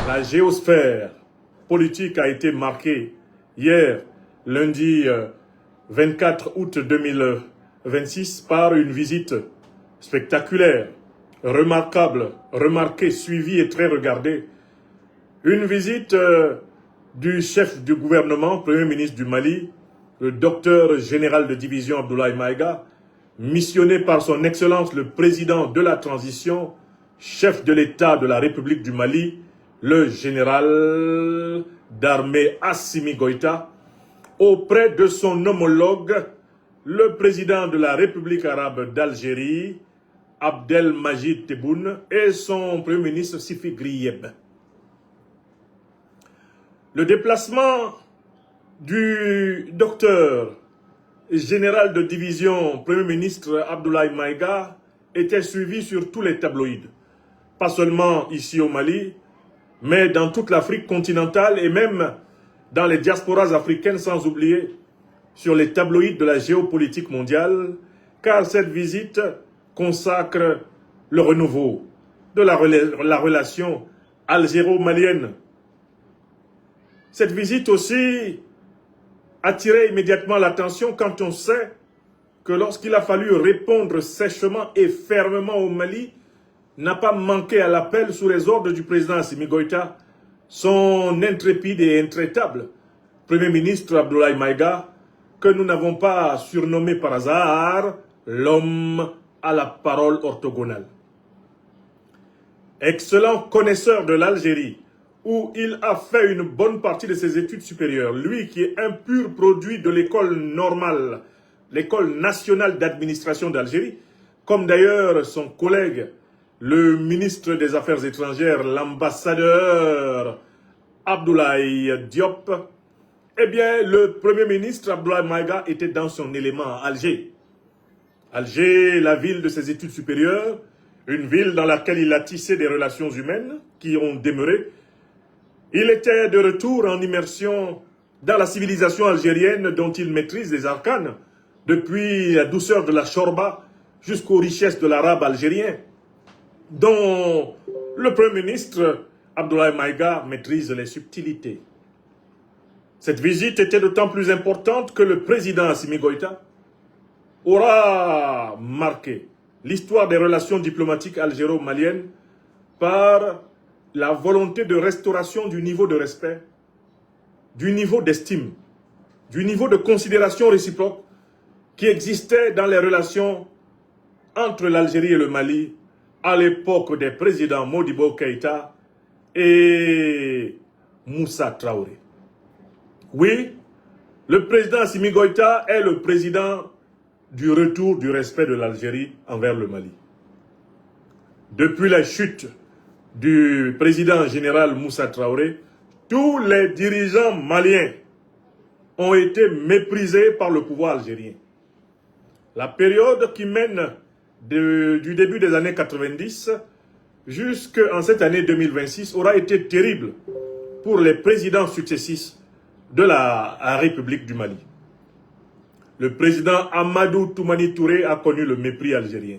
La géosphère politique a été marquée hier, lundi 24 août 2026, par une visite spectaculaire, remarquable, remarquée, suivie et très regardée. Une visite du chef du gouvernement, Premier ministre du Mali, le docteur général de division Abdoulaye Maïga, missionné par son Excellence le président de la transition, chef de l'État de la République du Mali, le général d'armée Assimi Goïta, auprès de son homologue, le président de la République arabe d'Algérie, Abdelmajid Tebboune, et son premier ministre Sifi Grieb. Le déplacement du docteur général de division, Premier ministre Abdoulaye Maïga, était suivi sur tous les tabloïds. Pas seulement ici au Mali, mais dans toute l'Afrique continentale et même dans les diasporas africaines, sans oublier sur les tabloïds de la géopolitique mondiale, car cette visite consacre le renouveau de la relation algéro-malienne. Cette visite aussi attirait immédiatement l'attention quand on sait que lorsqu'il a fallu répondre sèchement et fermement au Mali, n'a pas manqué à l'appel sous les ordres du président Assimi Goïta, son intrépide et intraitable Premier ministre Abdoulaye Maïga, que nous n'avons pas surnommé par hasard l'homme à la parole orthogonale. Excellent connaisseur de l'Algérie, où il a fait une bonne partie de ses études supérieures, lui qui est un pur produit de l'école normale, l'école nationale d'administration d'Algérie, comme d'ailleurs son collègue, le ministre des Affaires étrangères, l'ambassadeur Abdoulaye Diop, eh bien, le Premier ministre Abdoulaye Maïga était dans son élément à Alger. Alger, la ville de ses études supérieures, une ville dans laquelle il a tissé des relations humaines qui ont demeuré. Il était de retour en immersion dans la civilisation algérienne dont il maîtrise les arcanes, depuis la douceur de la chorba jusqu'aux richesses de l'arabe algérien, dont le Premier ministre Abdoulaye Maïga maîtrise les subtilités. Cette visite était d'autant plus importante que le président Assimi Goïta aura marqué l'histoire des relations diplomatiques algéro-maliennes par la volonté de restauration du niveau de respect, du niveau d'estime, du niveau de considération réciproque qui existait dans les relations entre l'Algérie et le Mali à l'époque des présidents Modibo Keïta et Moussa Traoré. Oui, le président Assimi Goïta est le président du retour du respect de l'Algérie envers le Mali. Depuis la chute du président général Moussa Traoré, tous les dirigeants maliens ont été méprisés par le pouvoir algérien. La période qui mène du début des années 90 jusqu'en cette année 2026 aura été terrible pour les présidents successifs de la République du Mali. Le président Amadou Toumani Touré a connu le mépris algérien.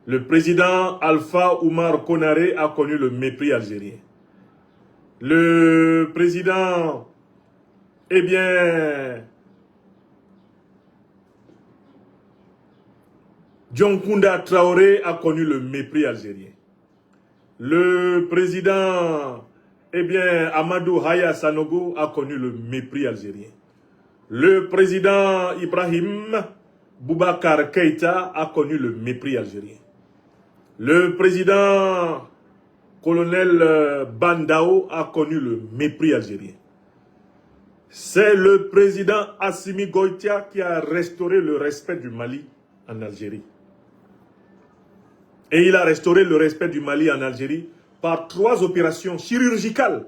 Le président Alpha Oumar Konaré a connu le mépris algérien. Le président, Dionkunda Traoré a connu le mépris algérien. Le président, Amadou Haya Sanogo a connu le mépris algérien. Le président Ibrahim Boubacar Keïta a connu le mépris algérien. Le président colonel Bandao a connu le mépris algérien. C'est le président Assimi Goïta qui a restauré le respect du Mali en Algérie. Et il a restauré le respect du Mali en Algérie par 3 opérations chirurgicales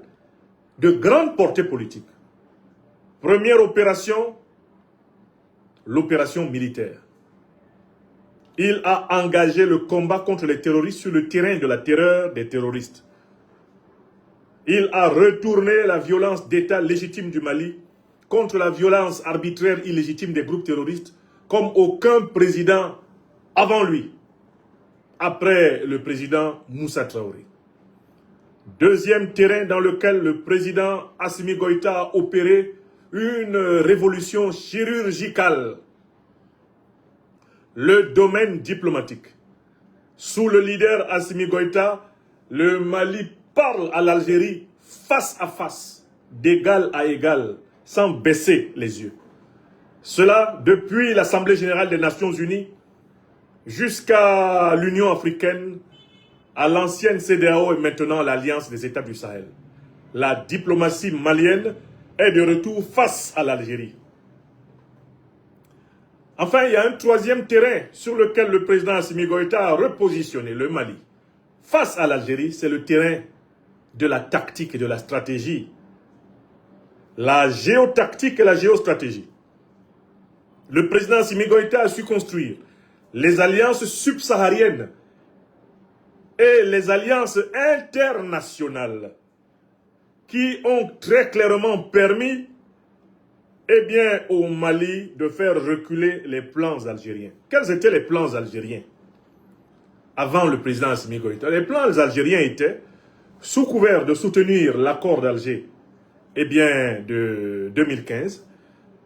de grande portée politique. Première opération, l'opération militaire. Il a engagé le combat contre les terroristes sur le terrain de la terreur des terroristes. Il a retourné la violence d'État légitime du Mali contre la violence arbitraire illégitime des groupes terroristes comme aucun président avant lui, après le président Moussa Traoré. Deuxième terrain dans lequel le président Assimi Goïta a opéré une révolution chirurgicale. Le domaine diplomatique. Sous le leader Assimi Goïta, le Mali parle à l'Algérie face à face, d'égal à égal, sans baisser les yeux. Cela depuis l'Assemblée générale des Nations unies jusqu'à l'Union africaine, à l'ancienne CEDEAO et maintenant l'Alliance des États du Sahel. La diplomatie malienne est de retour face à l'Algérie. Enfin, il y a un troisième terrain sur lequel le président Assimi Goïta a repositionné le Mali. Face à l'Algérie, c'est le terrain de la tactique et de la stratégie. La géotactique et la géostratégie. Le président Assimi Goïta a su construire les alliances subsahariennes et les alliances internationales qui ont très clairement permis au Mali de faire reculer les plans algériens. Quels étaient les plans algériens avant le président Assimi Goïta? Les plans algériens étaient, sous couvert de soutenir l'accord d'Alger de 2015,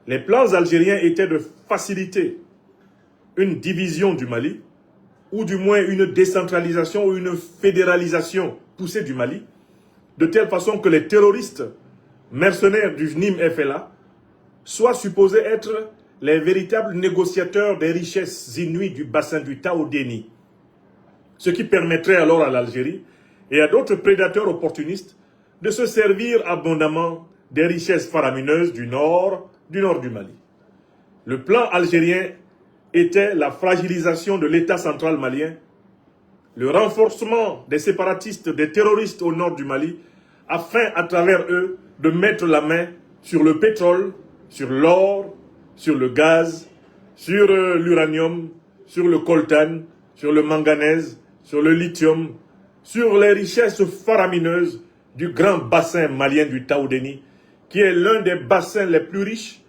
les plans algériens étaient de faciliter une division du Mali, ou du moins une décentralisation ou une fédéralisation poussée du Mali, de telle façon que les terroristes mercenaires du NIM-FLA soient supposés être les véritables négociateurs des richesses inouïes du bassin du Taodéni. Ce qui permettrait alors à l'Algérie et à d'autres prédateurs opportunistes de se servir abondamment des richesses faramineuses du nord du Mali. Le plan algérien était la fragilisation de l'État central malien, le renforcement des séparatistes, des terroristes au nord du Mali, afin, à travers eux, de mettre la main sur le pétrole, sur l'or, sur le gaz, sur l'uranium, sur le coltan, sur le manganèse, sur le lithium, sur les richesses faramineuses du grand bassin malien du Taodéni, qui est l'un des bassins les plus riches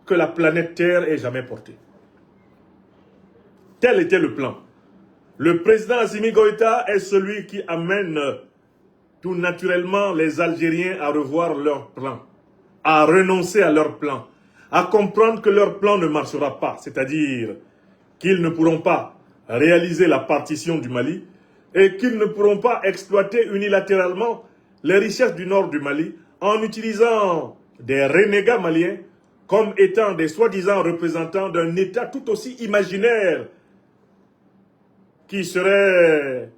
que la planète Terre ait jamais porté. Tel était le plan. Le président Assimi Goïta est celui qui amène tout naturellement les Algériens à revoir leur plan, à renoncer à leur plan, à comprendre que leur plan ne marchera pas, c'est-à-dire qu'ils ne pourront pas réaliser la partition du Mali et qu'ils ne pourront pas exploiter unilatéralement les richesses du nord du Mali en utilisant des renégats maliens comme étant des soi-disant représentants d'un État tout aussi imaginaire, qui serait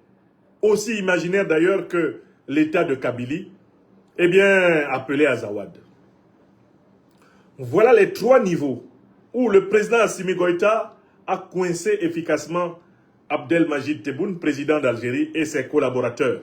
aussi imaginaire d'ailleurs que l'État de Kabylie, appelé Azawad. Voilà les trois niveaux où le président Assimi Goïta a coincé efficacement Abdelmajid Tebboune, président d'Algérie, et ses collaborateurs.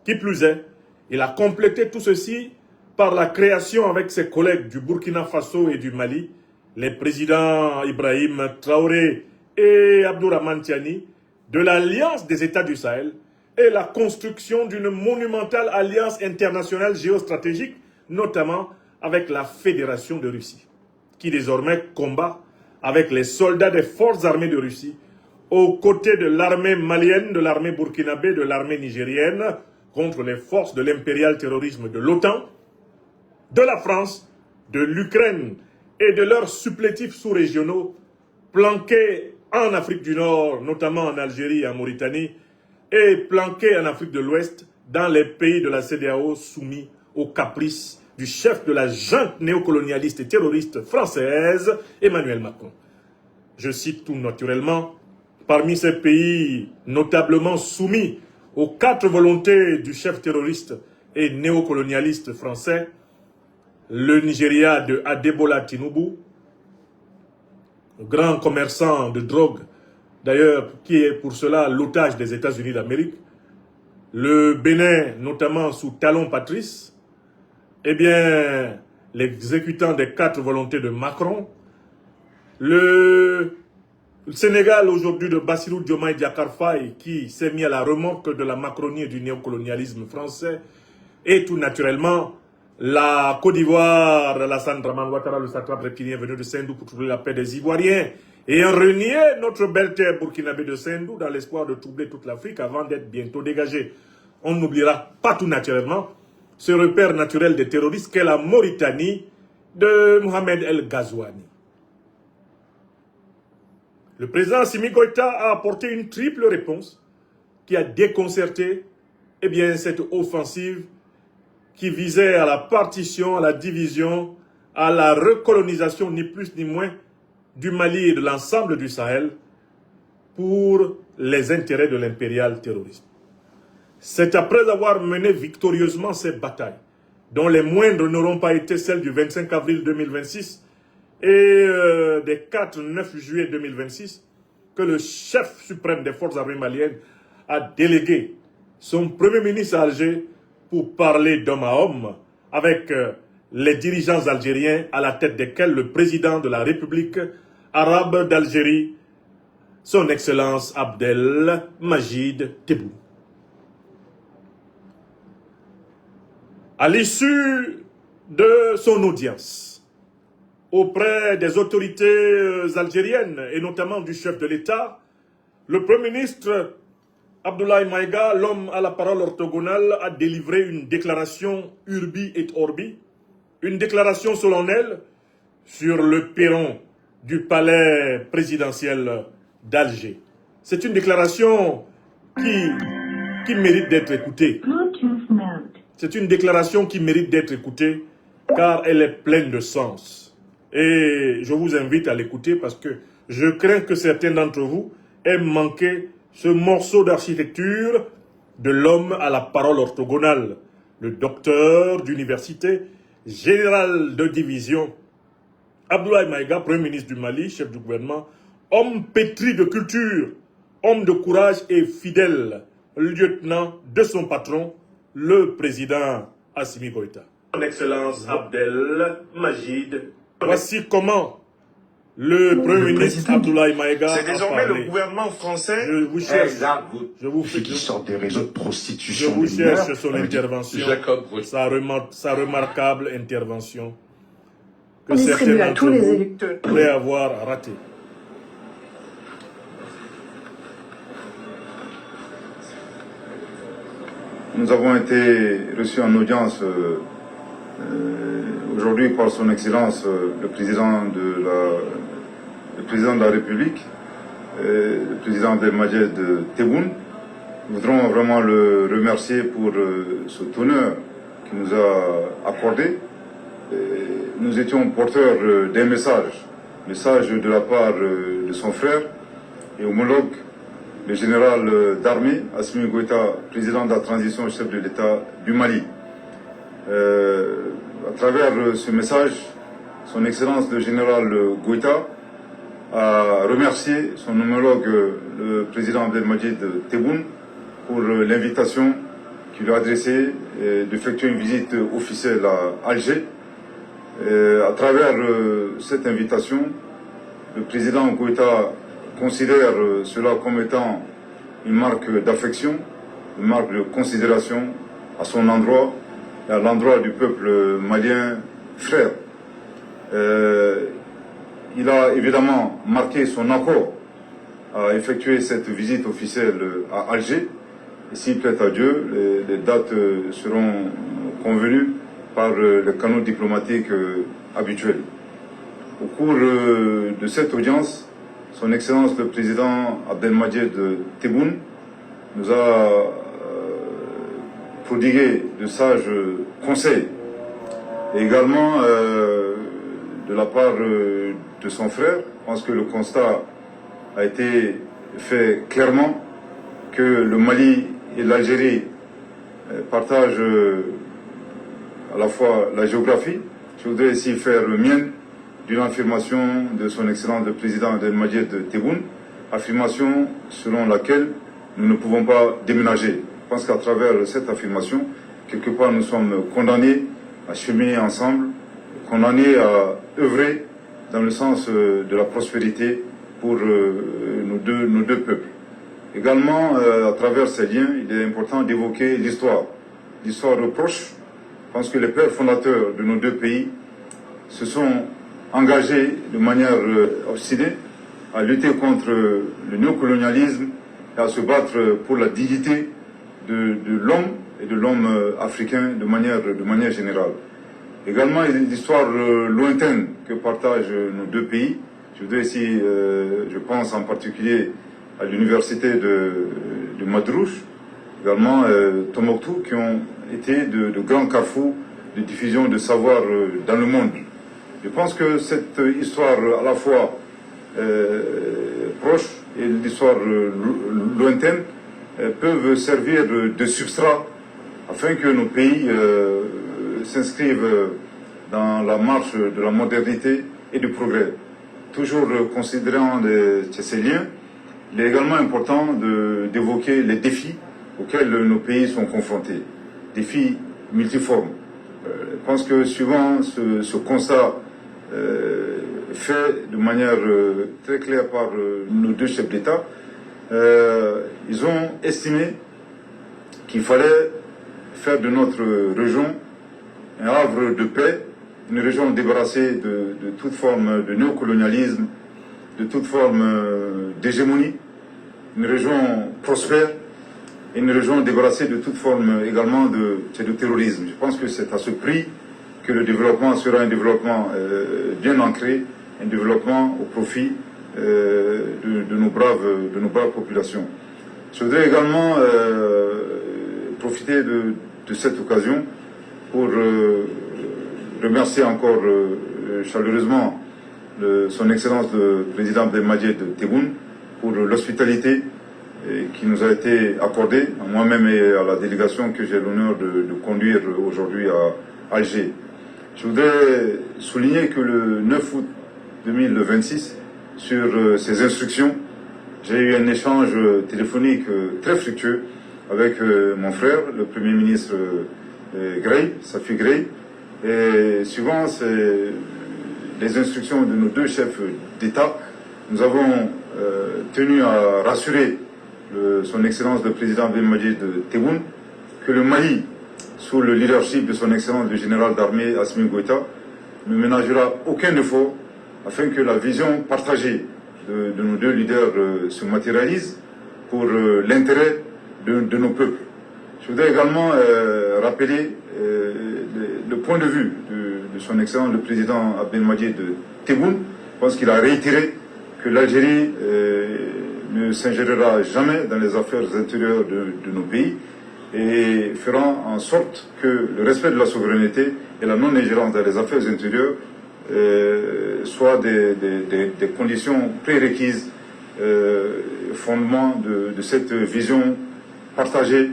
Qui plus est, il a complété tout ceci par la création avec ses collègues du Burkina Faso et du Mali, les présidents Ibrahim Traoré et Abdourahmane Tiani, de l'Alliance des États du Sahel et la construction d'une monumentale alliance internationale géostratégique, notamment avec la Fédération de Russie, qui désormais combat avec les soldats des forces armées de Russie, aux côtés de l'armée malienne, de l'armée burkinabé, de l'armée nigérienne, contre les forces de l'impérial terrorisme de l'OTAN, de la France, de l'Ukraine et de leurs supplétifs sous-régionaux planqués en Afrique du Nord, notamment en Algérie et en Mauritanie, et planqués en Afrique de l'Ouest, dans les pays de la CEDEAO soumis aux caprices du chef de la junte néocolonialiste et terroriste française, Emmanuel Macron. Je cite tout naturellement, parmi ces pays notablement soumis aux 4 volontés du chef terroriste et néocolonialiste français, le Nigeria de Adebola Tinubu, grand commerçant de drogue, d'ailleurs, qui est pour cela l'otage des États-Unis d'Amérique, le Bénin, notamment sous Talon Patrice, l'exécutant des 4 volontés de Macron, le Sénégal aujourd'hui de Bassirou Diomaye Diakhar Faye, qui s'est mis à la remorque de la Macronie et du néocolonialisme français, et tout naturellement, la Côte d'Ivoire, Alassane Dramane Ouattara, le satrape reptilien venu de Sendou pour trouver la paix des Ivoiriens, et en renier notre belle terre burkinabé de Sendou dans l'espoir de troubler toute l'Afrique avant d'être bientôt dégagé. on n'oubliera pas tout naturellement ce repère naturel des terroristes qu'est la Mauritanie de Mohamed El Ghazouani. Le président Assimi Goïta a apporté une triple réponse qui a déconcerté cette offensive qui visait à la partition, à la division, à la recolonisation, ni plus ni moins, du Mali et de l'ensemble du Sahel pour les intérêts de l'impérial terrorisme. C'est après avoir mené victorieusement ces batailles, dont les moindres n'auront pas été celles du 25 avril 2026 et des 4-9 juillet 2026, que le chef suprême des forces armées maliennes a délégué son premier ministre à Alger pour parler d'homme à homme avec les dirigeants algériens à la tête desquels le président de la République arabe d'Algérie, son Excellence Abdelmajid Tebboune. À l'issue de son audience auprès des autorités algériennes et notamment du chef de l'État, le Premier ministre Abdoulaye Maïga, l'homme à la parole orthogonale, a délivré une déclaration urbi et orbi, une déclaration solennelle sur le perron du palais présidentiel d'Alger. C'est une déclaration qui mérite d'être écoutée. C'est une déclaration qui mérite d'être écoutée car elle est pleine de sens. Et je vous invite à l'écouter parce que je crains que certains d'entre vous aient manqué ce morceau d'architecture de l'homme à la parole orthogonale, le docteur d'université, général de division, Abdoulaye Maïga, Premier ministre du Mali, chef du gouvernement, homme pétri de culture, homme de courage et fidèle, lieutenant de son patron, le président Assimi Goïta. Son Excellence Abdelmajid. Voici comment le Premier ministre Abdoulaye Maïga c'est désormais le gouvernement français. Je vous cherche. Je vous fais qui sortent des réseaux de prostitution. Je vous cherche son intervention. Jacob, oui. Sa remarquable intervention que On distribue certains à tous d'entre les vous électeurs. pourraient avoir raté. Nous avons été reçus en audience aujourd'hui par son Excellence le président de la République, le président Abdelmajid Tebboune. Nous voudrons vraiment le remercier pour ce honneur qu'il nous a accordé. Nous étions porteurs d'un message de la part de son frère et homologue, le général d'armée, Assimi Goïta, président de la transition, chef de l'État du Mali. À travers ce message, son Excellence le général Goïta a remercié son homologue, le président Abdelmajid Tebboune, pour l'invitation qu'il lui a adressée d'effectuer une visite officielle à Alger. À travers cette invitation, le président Goïta considère cela comme étant une marque d'affection, une marque de considération à son endroit et à l'endroit du peuple malien frère. Il a évidemment marqué son accord à effectuer cette visite officielle à Alger. Et s'il plaît à Dieu, les dates seront convenues par les canaux diplomatiques habituels. Au cours de cette audience, son Excellence le président Abdelmajid Tebboune nous a prodigué de sages conseils. Et également de la part de son frère, je pense que le constat a été fait clairement que le Mali et l'Algérie partagent à la fois la géographie. Je voudrais ici faire le mien d'une affirmation de son Excellence le président Abdelmajid Tebboune, affirmation selon laquelle nous ne pouvons pas déménager. Je pense qu'à travers cette affirmation, quelque part nous sommes condamnés à cheminer ensemble, condamnés à œuvrer dans le sens de la prospérité pour nos deux peuples. Également, à travers ces liens, il est important d'évoquer l'histoire proche. Je pense que les pères fondateurs de nos deux pays se sont engagés de manière obstinée à lutter contre le néocolonialisme et à se battre pour la dignité de l'homme et de l'homme africain de manière générale. Également, il y a une histoire lointaine que partagent nos deux pays. Je voudrais ici, je pense en particulier à l'université de Madrouche, également Tombouctou, qui ont été de grands carrefours de diffusion de savoir dans le monde. Je pense que cette histoire à la fois proche et l'histoire lointaine peuvent servir de substrat afin que nos pays s'inscrivent dans la marche de la modernité et du progrès. Toujours considérant ces liens, il est également important d'évoquer les défis auxquels nos pays sont confrontés, défis multiformes. Je pense que suivant ce constat fait de manière très claire par nos deux chefs d'État, ils ont estimé qu'il fallait faire de notre région un havre de paix, une région débarrassée de toute forme de néocolonialisme, de toute forme d'hégémonie, une région prospère et une région débarrassée de toute forme également de terrorisme. Je pense que c'est à ce prix que le développement sera un développement bien ancré, un développement au profit de nos braves populations. Je voudrais également profiter de cette occasion pour remercier encore chaleureusement son Excellence le Président Abdelmadjid Tebboune pour l'hospitalité qui nous a été accordée, à moi-même et à la délégation que j'ai l'honneur de conduire aujourd'hui à Alger. Je voudrais souligner que le 9 août 2026, sur ces instructions, j'ai eu un échange téléphonique très fructueux avec mon frère, le Premier ministre Grey, Safi Grey, et suivant les instructions de nos deux chefs d'État, nous avons tenu à rassurer son Excellence le Président Abdelmadjid Tebboune que le Mali, sous le leadership de son Excellence le Général d'armée Assimi Goïta, ne ménagera aucun effort afin que la vision partagée de nos deux leaders se matérialise pour l'intérêt de nos peuples. Je voudrais également rappeler le point de vue de son Excellence le Président Abdelmadjid Tebboune. Je pense qu'il a réitéré que l'Algérie ne s'ingérera jamais dans les affaires intérieures de nos pays et fera en sorte que le respect de la souveraineté et la non-ingérence dans les affaires intérieures soient des conditions prérequises, fondement de cette vision partagée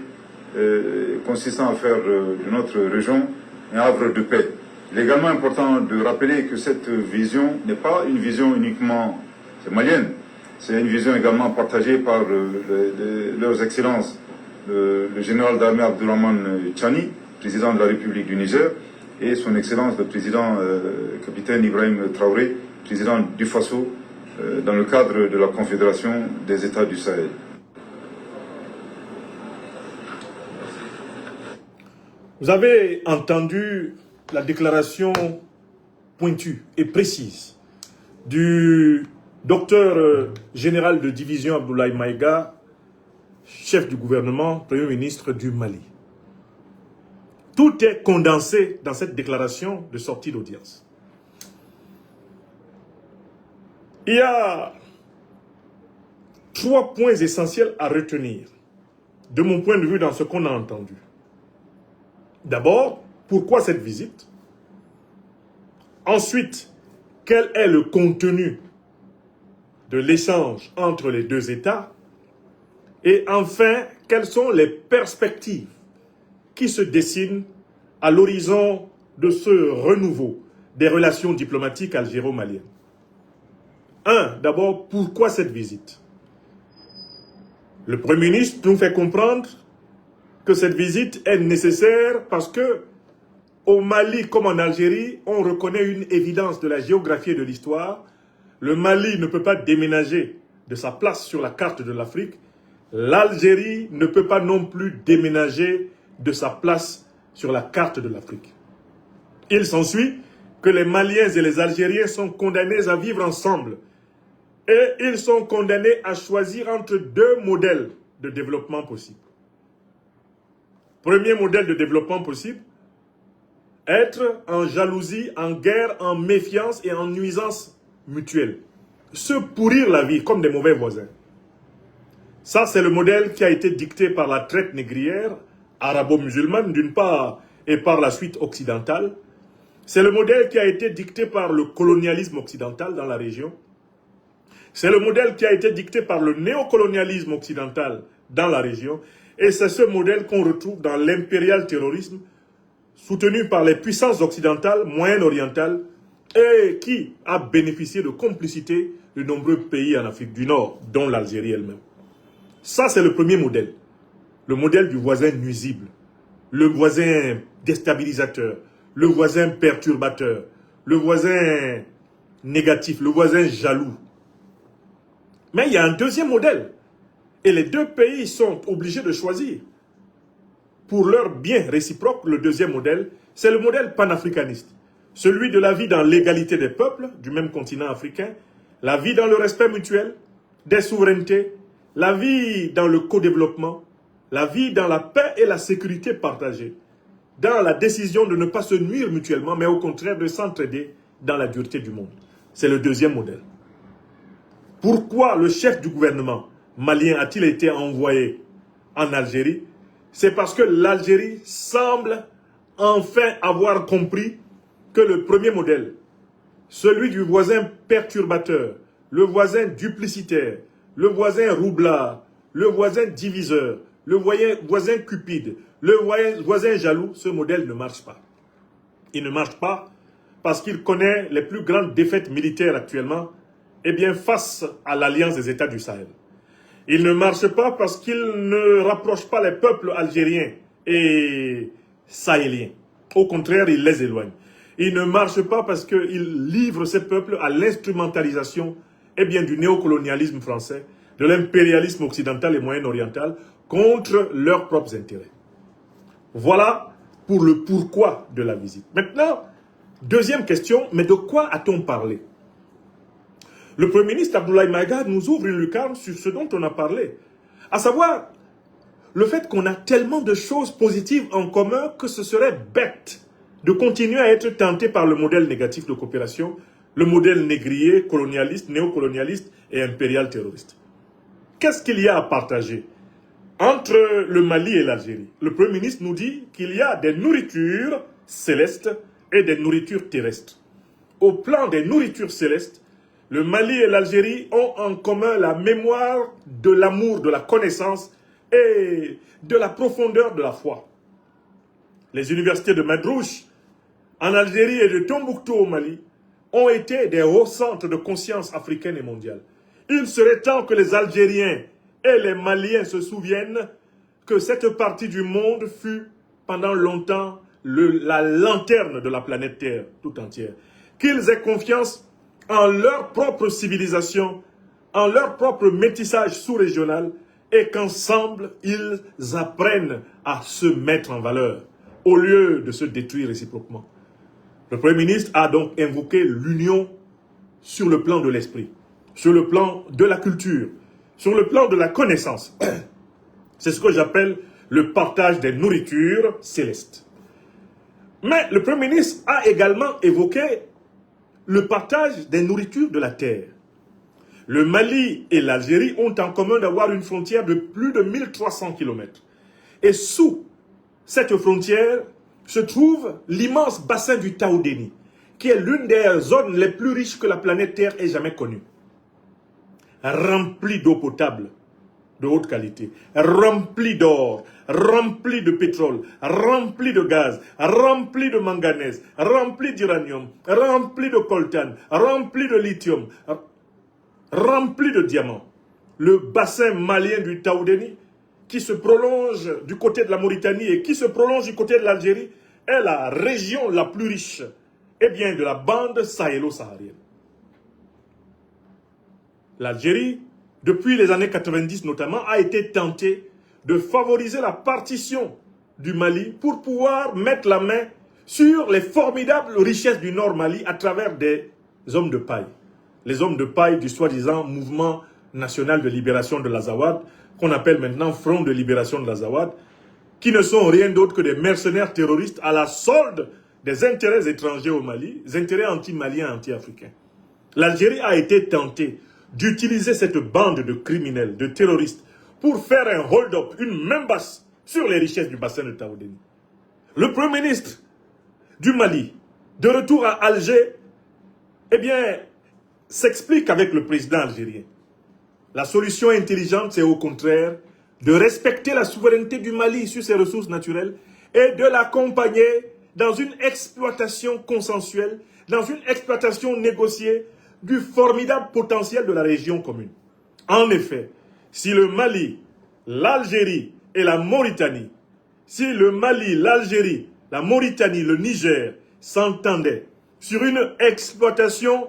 consistant à faire de notre région un havre de paix. Il est également important de rappeler que cette vision n'est pas une vision uniquement malienne, c'est une vision également partagée par leurs excellences, le général d'armée Abdourahmane Tchani, président de la République du Niger, et son Excellence le président capitaine Ibrahim Traoré, président du Faso, dans le cadre de la Confédération des États du Sahel. Vous avez entendu la déclaration pointue et précise du docteur général de division Abdoulaye Maïga, chef du gouvernement, Premier ministre du Mali. Tout est condensé dans cette déclaration de sortie d'audience. Il y a 3 points essentiels à retenir, de mon point de vue, dans ce qu'on a entendu. D'abord, pourquoi cette visite? Ensuite, quel est le contenu de l'échange entre les deux États? Et enfin, quelles sont les perspectives qui se dessinent à l'horizon de ce renouveau des relations diplomatiques algéro-maliennes? D'abord, pourquoi cette visite? Le Premier ministre nous fait comprendre que cette visite est nécessaire parce que, au Mali comme en Algérie, on reconnaît une évidence de la géographie et de l'histoire. Le Mali ne peut pas déménager de sa place sur la carte de l'Afrique. L'Algérie ne peut pas non plus déménager de sa place sur la carte de l'Afrique. Il s'ensuit que les Maliens et les Algériens sont condamnés à vivre ensemble. Et ils sont condamnés à choisir entre 2 modèles de développement possibles. Premier modèle de développement possible, être en jalousie, en guerre, en méfiance et en nuisance mutuelle. Se pourrir la vie comme des mauvais voisins. Ça, c'est le modèle qui a été dicté par la traite négrière, arabo-musulmane d'une part, et par la suite occidentale. C'est le modèle qui a été dicté par le colonialisme occidental dans la région. C'est le modèle qui a été dicté par le néocolonialisme occidental dans la région. Et c'est ce modèle qu'on retrouve dans l'impérial terrorisme soutenu par les puissances occidentales, moyen-orientales, et qui a bénéficié de complicité de nombreux pays en Afrique du Nord, dont l'Algérie elle-même. Ça, c'est le premier modèle. Le modèle du voisin nuisible, le voisin déstabilisateur, le voisin perturbateur, le voisin négatif, le voisin jaloux. Mais il y a un deuxième modèle. Et les deux pays sont obligés de choisir. Pour leur bien réciproque, le deuxième modèle, c'est le modèle panafricaniste. Celui de la vie dans l'égalité des peuples du même continent africain, la vie dans le respect mutuel, des souverainetés, la vie dans le co-développement, la vie dans la paix et la sécurité partagée, dans la décision de ne pas se nuire mutuellement, mais au contraire de s'entraider dans la dureté du monde. C'est le deuxième modèle. Pourquoi le chef du gouvernement malien a-t-il été envoyé en Algérie? C'est parce que l'Algérie semble enfin avoir compris que le premier modèle, celui du voisin perturbateur, le voisin duplicitaire, le voisin roublard, le voisin diviseur, le voisin cupide, le voisin jaloux, ce modèle ne marche pas. Il ne marche pas parce qu'il connaît les plus grandes défaites militaires actuellement, eh bien face à l'alliance des États du Sahel. Il ne marche pas parce qu'il ne rapproche pas les peuples algériens et sahéliens. Au contraire, il les éloigne. Il ne marche pas parce qu'il livre ces peuples à l'instrumentalisation eh bien, du néocolonialisme français, de l'impérialisme occidental et moyen-oriental contre leurs propres intérêts. Voilà pour le pourquoi de la visite. Maintenant, deuxième question, mais de quoi a-t-on parlé? Le Premier ministre Abdoulaye Maïga nous ouvre une lucarne sur ce dont on a parlé, à savoir le fait qu'on a tellement de choses positives en commun que ce serait bête de continuer à être tenté par le modèle négatif de coopération, le modèle négrier, colonialiste, néocolonialiste et impérial terroriste. Qu'est-ce qu'il y a à partager entre le Mali et l'Algérie? Le Premier ministre nous dit qu'il y a des nourritures célestes et des nourritures terrestres. Au plan des nourritures célestes, le Mali et l'Algérie ont en commun la mémoire de l'amour, de la connaissance et de la profondeur de la foi. Les universités de Medrouche, en Algérie et de Tombouctou au Mali, ont été des hauts centres de conscience africaine et mondiale. Il serait temps que les Algériens et les Maliens se souviennent que cette partie du monde fut pendant longtemps la lanterne de la planète Terre tout entière. Qu'ils aient confiance en leur propre civilisation, en leur propre métissage sous-régional et qu'ensemble, ils apprennent à se mettre en valeur au lieu de se détruire réciproquement. Le Premier ministre a donc invoqué l'union sur le plan de l'esprit, sur le plan de la culture, sur le plan de la connaissance. C'est ce que j'appelle le partage des nourritures célestes. Mais le Premier ministre a également évoqué le partage des nourritures de la terre. Le Mali et l'Algérie ont en commun d'avoir une frontière de plus de 1300 km. Et sous cette frontière se trouve l'immense bassin du Taoudéni, qui est l'une des zones les plus riches que la planète Terre ait jamais connues. Rempli d'eau potable de haute qualité, rempli d'or, rempli de pétrole, rempli de gaz, rempli de manganèse, rempli d'uranium, rempli de coltan, rempli de lithium, rempli de diamants. Le bassin malien du Taoudéni, qui se prolonge du côté de la Mauritanie et qui se prolonge du côté de l'Algérie, est la région la plus riche de la bande sahélo-saharienne. L'Algérie, depuis les années 90 notamment, a été tentée de favoriser la partition du Mali pour pouvoir mettre la main sur les formidables richesses du Nord Mali à travers des hommes de paille. Les hommes de paille du soi-disant mouvement national de libération de l'Azawad, qu'on appelle maintenant Front de libération de l'Azawad, qui ne sont rien d'autre que des mercenaires terroristes à la solde des intérêts étrangers au Mali, des intérêts anti-maliens, anti-africains. L'Algérie a été tentée d'utiliser cette bande de criminels, de terroristes, pour faire un hold-up, une main basse sur les richesses du bassin de Taoudéni. Le Premier ministre du Mali, de retour à Alger, eh bien, s'explique avec le président algérien. La solution intelligente, c'est au contraire de respecter la souveraineté du Mali sur ses ressources naturelles et de l'accompagner dans une exploitation consensuelle, dans une exploitation négociée du formidable potentiel de la région commune. En effet, si le Mali, l'Algérie et la Mauritanie, si le Mali, l'Algérie, la Mauritanie, le Niger s'entendaient sur une exploitation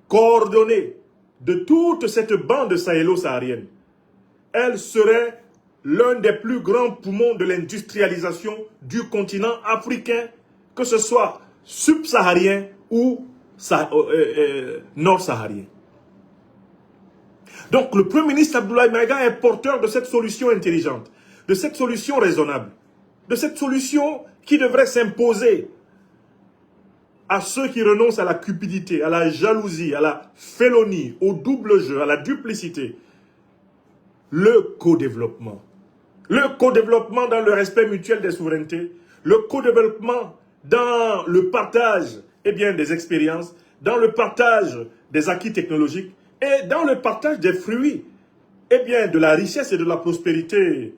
coordonnée de toute cette bande sahélo-saharienne, elle serait l'un des plus grands poumons de l'industrialisation du continent africain, que ce soit subsaharien ou nord-saharien. Donc le Premier ministre Abdoulaye Maïga est porteur de cette solution intelligente, de cette solution raisonnable, de cette solution qui devrait s'imposer à ceux qui renoncent à la cupidité, à la jalousie, à la félonie, au double jeu, à la duplicité. Le co-développement. Le co-développement dans le respect mutuel des souverainetés. Le co-développement dans le partage des expériences, dans le partage des acquis technologiques et dans le partage des fruits de la richesse et de la prospérité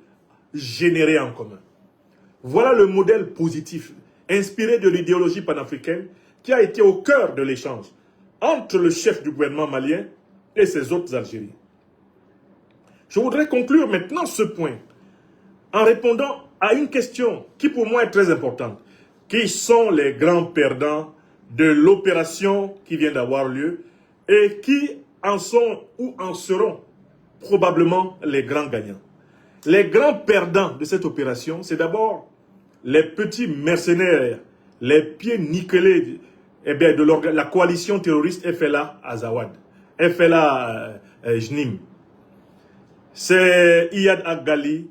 générée en commun. Voilà le modèle positif, inspiré de l'idéologie panafricaine qui a été au cœur de l'échange entre le chef du gouvernement malien et ses autres Algériens. Je voudrais conclure maintenant ce point en répondant à une question qui pour moi est très importante. Qui sont les grands perdants de l'opération qui vient d'avoir lieu et qui en sont ou en seront probablement les grands gagnants? Les grands perdants de cette opération, c'est d'abord les petits mercenaires, les pieds nickelés de la coalition terroriste FLA Azawad, FLA Jnim. C'est Iyad Agali,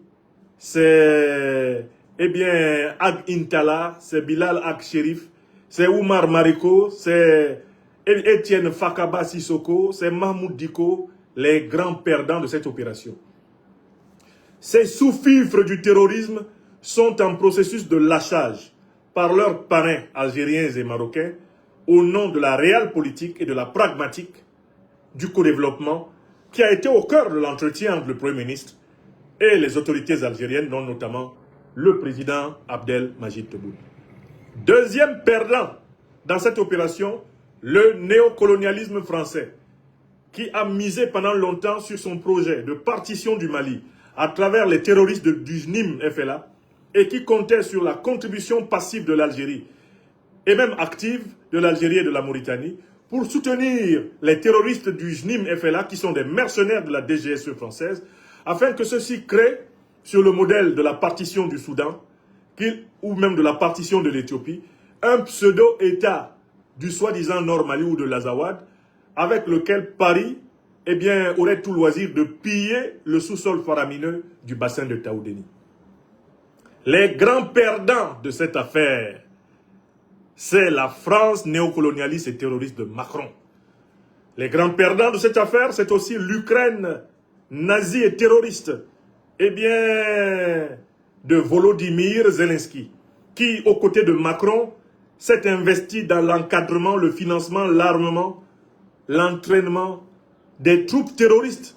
c'est Ag Intala, c'est Bilal Ag Sherif, c'est Oumar Mariko, c'est Etienne Fakaba Sissoko, c'est Mahmoud Diko, les grands perdants de cette opération. Ces sous-fifres du terrorisme sont en processus de lâchage par leurs parrains algériens et marocains au nom de la réelle politique et de la pragmatique du co-développement qui a été au cœur de l'entretien entre le Premier ministre et les autorités algériennes, dont notamment le président Abdelmajid Tebboune. Deuxième perdant dans cette opération, le néocolonialisme français, qui a misé pendant longtemps sur son projet de partition du Mali à travers les terroristes du JNIM FLA et qui comptait sur la contribution passive de l'Algérie et même active de l'Algérie et de la Mauritanie pour soutenir les terroristes du JNIM FLA qui sont des mercenaires de la DGSE française afin que ceux-ci créent sur le modèle de la partition du Soudan ou même de la partition de l'Éthiopie un pseudo-État du soi-disant Nord Mali ou de l'Azawad avec lequel Paris aurait tout loisir de piller le sous-sol faramineux du bassin de Taoudéni. Les grands perdants de cette affaire, c'est la France néocolonialiste et terroriste de Macron. Les grands perdants de cette affaire, c'est aussi l'Ukraine nazie et terroriste, de Volodymyr Zelensky, qui, aux côtés de Macron, s'est investi dans l'encadrement, le financement, l'armement, l'entraînement des troupes terroristes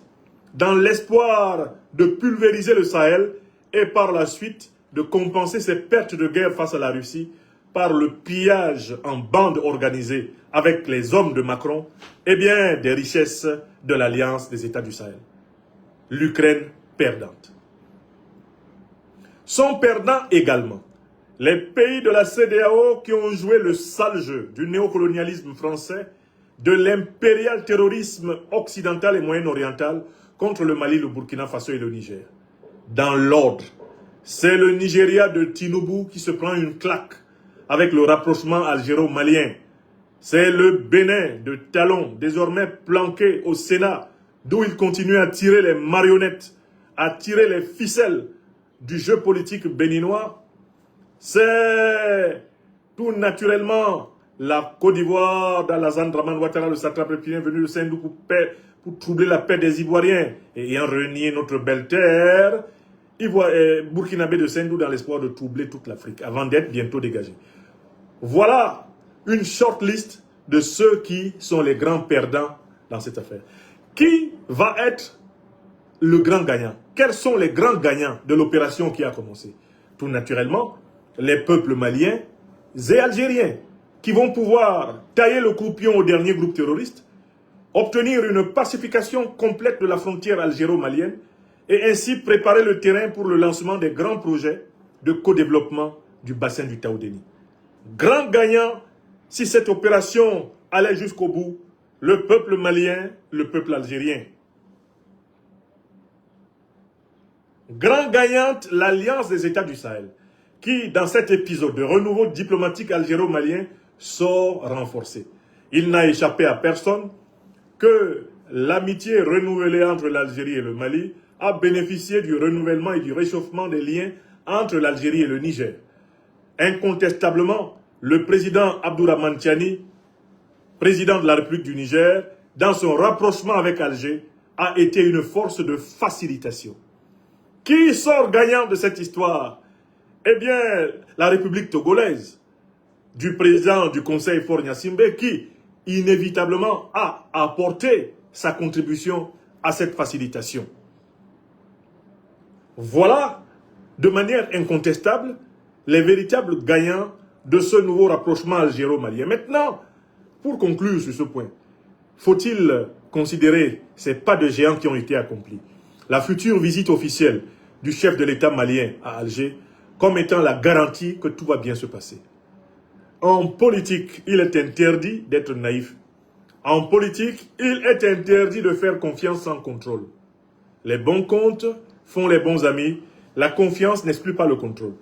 dans l'espoir de pulvériser le Sahel et par la suite de compenser ses pertes de guerre face à la Russie par le pillage en bande organisée avec les hommes de Macron des richesses de l'Alliance des États du Sahel. L'Ukraine perdante. Sont perdants également les pays de la CEDEAO qui ont joué le sale jeu du néocolonialisme français, de l'impérial terrorisme occidental et moyen-oriental contre le Mali, le Burkina Faso et le Niger. Dans l'ordre, c'est le Nigeria de Tinubu qui se prend une claque avec le rapprochement algéro-malien. C'est le Bénin de Talon, désormais planqué au Sénat, d'où il continue à tirer les marionnettes, à tirer les ficelles du jeu politique béninois, c'est tout naturellement la Côte d'Ivoire d'Alassane Dramane Ouattara, le satrape répulien venu de Saint-Loup pour troubler la paix des Ivoiriens et ayant renié notre belle terre, Burkinabé de Saint-Loup dans l'espoir de troubler toute l'Afrique avant d'être bientôt dégagé. Voilà une short list de ceux qui sont les grands perdants dans cette affaire. Qui va être le grand gagnant? Quels sont les grands gagnants de l'opération qui a commencé? Tout naturellement, les peuples maliens et algériens qui vont pouvoir tailler le croupion au dernier groupe terroriste, obtenir une pacification complète de la frontière algéro-malienne et ainsi préparer le terrain pour le lancement des grands projets de co-développement du bassin du Taoudéni. Grand gagnant, si cette opération allait jusqu'au bout, le peuple malien, le peuple algérien. Grand gagnante, l'Alliance des États du Sahel, qui, dans cet épisode de renouveau diplomatique algéro-malien, sort renforcé. Il n'a échappé à personne que l'amitié renouvelée entre l'Algérie et le Mali a bénéficié du renouvellement et du réchauffement des liens entre l'Algérie et le Niger. Incontestablement, le président Abdourahmane Tiani, président de la République du Niger, dans son rapprochement avec Alger, a été une force de facilitation. Qui sort gagnant de cette histoire? Eh bien, la République togolaise, du président du Conseil Faure Gnassingbé, qui, inévitablement, a apporté sa contribution à cette facilitation. Voilà, de manière incontestable, les véritables gagnants de ce nouveau rapprochement algéro-malien. Maintenant, pour conclure sur ce point, faut-il considérer ces pas de géant qui ont été accomplis, la future visite officielle du chef de l'État malien à Alger, comme étant la garantie que tout va bien se passer? En politique, il est interdit d'être naïf. En politique, il est interdit de faire confiance sans contrôle. Les bons comptes font les bons amis. La confiance n'exclut pas le contrôle.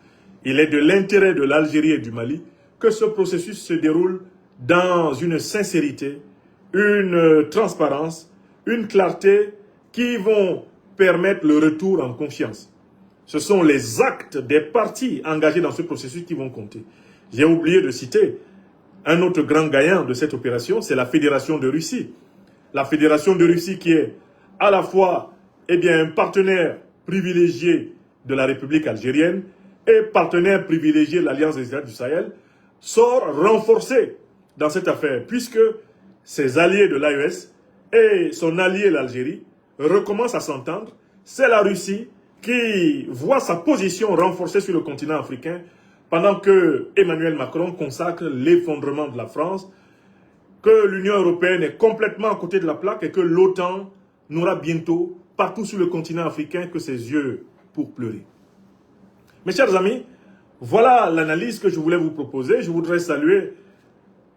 Il est de l'intérêt de l'Algérie et du Mali que ce processus se déroule dans une sincérité, une transparence, une clarté qui vont permettre le retour en confiance. Ce sont les actes des partis engagés dans ce processus qui vont compter. J'ai oublié de citer un autre grand gagnant de cette opération, c'est la Fédération de Russie. La Fédération de Russie qui est à la fois un partenaire privilégié de la République algérienne et partenaire privilégié de l'Alliance des États du Sahel, sort renforcé dans cette affaire, puisque ses alliés de l'AES et son allié l'Algérie recommencent à s'entendre. C'est la Russie qui voit sa position renforcée sur le continent africain pendant que Emmanuel Macron consacre l'effondrement de la France, que l'Union européenne est complètement à côté de la plaque et que l'OTAN n'aura bientôt, partout sur le continent africain, que ses yeux pour pleurer. Mes chers amis, voilà l'analyse que je voulais vous proposer. Je voudrais saluer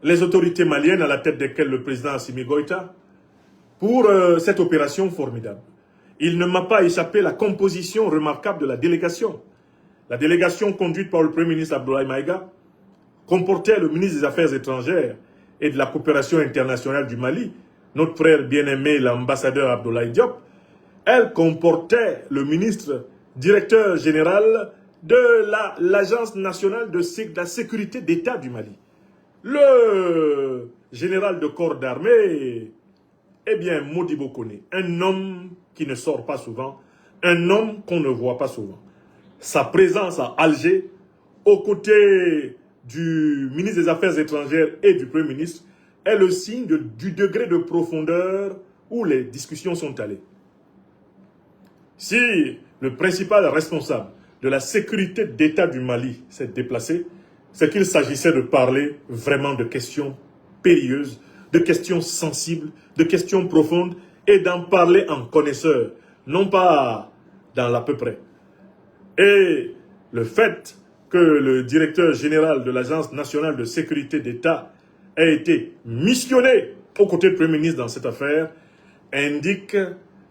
les autorités maliennes à la tête desquelles le président Assimi Goïta pour cette opération formidable. Il ne m'a pas échappé la composition remarquable de la délégation. La délégation conduite par le Premier ministre Abdoulaye Maïga comportait le ministre des Affaires étrangères et de la coopération internationale du Mali, notre frère bien-aimé, l'ambassadeur Abdoulaye Diop. Elle comportait le ministre directeur général de l'Agence nationale de la sécurité d'État du Mali. Le général de corps d'armée, Modibo Koné, un homme qui ne sort pas souvent, un homme qu'on ne voit pas souvent. Sa présence à Alger, aux côtés du ministre des Affaires étrangères et du Premier ministre, est le signe du degré de profondeur où les discussions sont allées. Si le principal responsable de la sécurité d'État du Mali s'est déplacé, c'est qu'il s'agissait de parler vraiment de questions périlleuses, de questions sensibles, de questions profondes, et d'en parler en connaisseur, non pas dans l'à peu près. Et le fait que le directeur général de l'Agence nationale de sécurité d'État ait été missionné aux côtés du Premier ministre dans cette affaire indique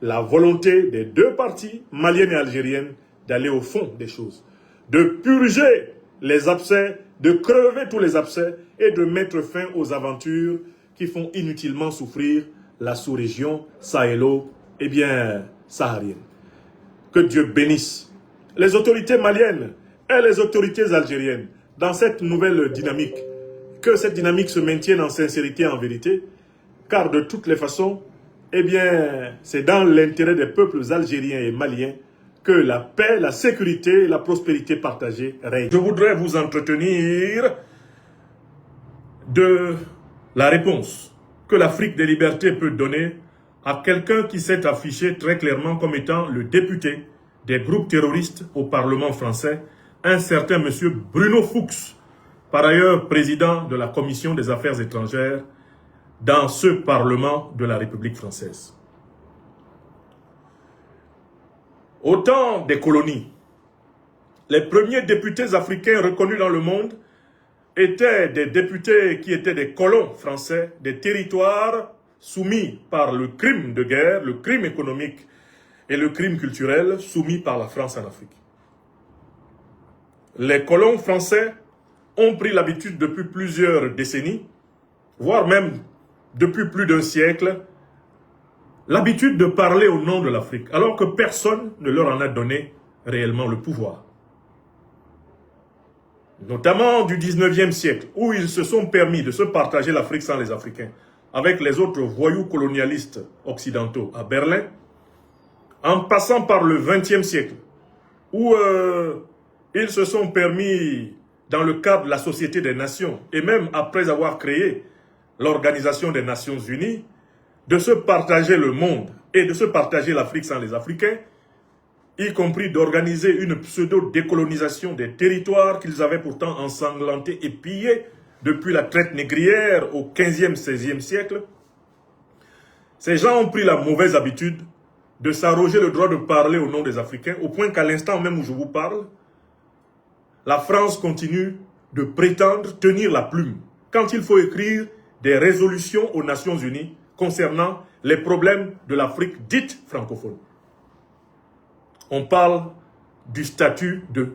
la volonté des deux parties, maliennes et algériennes, d'aller au fond des choses, de purger les abcès, de crever tous les abcès et de mettre fin aux aventures qui font inutilement souffrir la sous-région sahélo-saharienne. Que Dieu bénisse les autorités maliennes et les autorités algériennes dans cette nouvelle dynamique, que cette dynamique se maintienne en sincérité et en vérité, car de toutes les façons, eh bien, c'est dans l'intérêt des peuples algériens et maliens que la paix, la sécurité et la prospérité partagée règnent. Je voudrais vous entretenir de la réponse que l'Afrique des libertés peut donner à quelqu'un qui s'est affiché très clairement comme étant le député des groupes terroristes au Parlement français, un certain monsieur Bruno Fuchs, par ailleurs président de la Commission des Affaires étrangères dans ce Parlement de la République française. Au temps des colonies, les premiers députés africains reconnus dans le monde étaient des députés qui étaient des colons français, des territoires soumis par le crime de guerre, le crime économique et le crime culturel soumis par la France en Afrique. Les colons français ont pris l'habitude depuis plusieurs décennies, voire même depuis plus d'un siècle, l'habitude de parler au nom de l'Afrique, alors que personne ne leur en a donné réellement le pouvoir. Notamment du 19e siècle, où ils se sont permis de se partager l'Afrique sans les Africains, avec les autres voyous colonialistes occidentaux à Berlin, en passant par le 20e siècle, où ils se sont permis, dans le cadre de la Société des Nations, et même après avoir créé l'Organisation des Nations Unies, de se partager le monde et de se partager l'Afrique sans les Africains, y compris d'organiser une pseudo-décolonisation des territoires qu'ils avaient pourtant ensanglantés et pillés depuis la traite négrière au 15e, 16e siècle. Ces gens ont pris la mauvaise habitude de s'arroger le droit de parler au nom des Africains, au point qu'à l'instant même où je vous parle, la France continue de prétendre tenir la plume quand il faut écrire des résolutions aux Nations Unies concernant les problèmes de l'Afrique dite francophone. On parle du statut de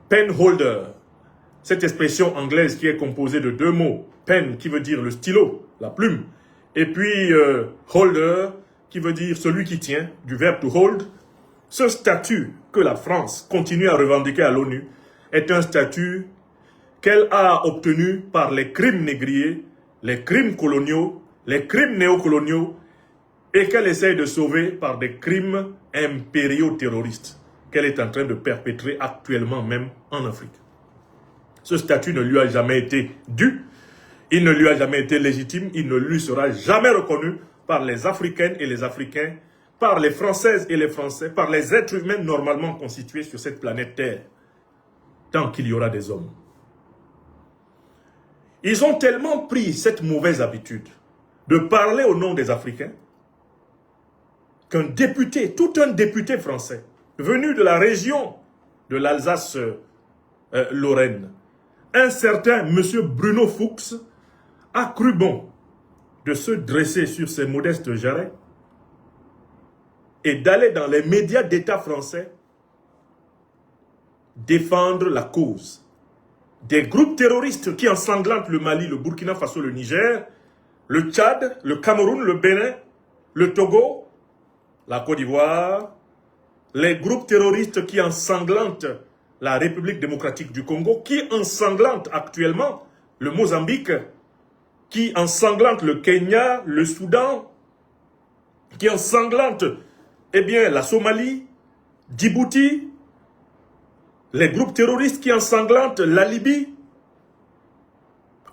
penholder, cette expression anglaise qui est composée de deux mots, pen qui veut dire le stylo, la plume, et puis holder qui veut dire celui qui tient, du verbe to hold. Ce statut que la France continue à revendiquer à l'ONU est un statut qu'elle a obtenu par les crimes négriers, les crimes coloniaux, les crimes néocoloniaux, et qu'elle essaye de sauver par des crimes impériaux terroristes qu'elle est en train de perpétrer actuellement même en Afrique. Ce statut ne lui a jamais été dû, il ne lui a jamais été légitime, il ne lui sera jamais reconnu par les Africaines et les Africains, par les Françaises et les Français, par les êtres humains normalement constitués sur cette planète Terre, tant qu'il y aura des hommes. Ils ont tellement pris cette mauvaise habitude de parler au nom des Africains qu'un député, tout un député français, venu de la région de l'Alsace-Lorraine, un certain monsieur Bruno Fuchs, a cru bon de se dresser sur ses modestes jarrets et d'aller dans les médias d'État français défendre la cause des groupes terroristes qui ensanglantent le Mali, le Burkina Faso, le Niger, le Tchad, le Cameroun, le Bénin, le Togo, la Côte d'Ivoire, les groupes terroristes qui ensanglantent la République démocratique du Congo, qui ensanglantent actuellement le Mozambique, qui ensanglantent le Kenya, le Soudan, qui ensanglantent la Somalie, Djibouti, les groupes terroristes qui ensanglantent la Libye.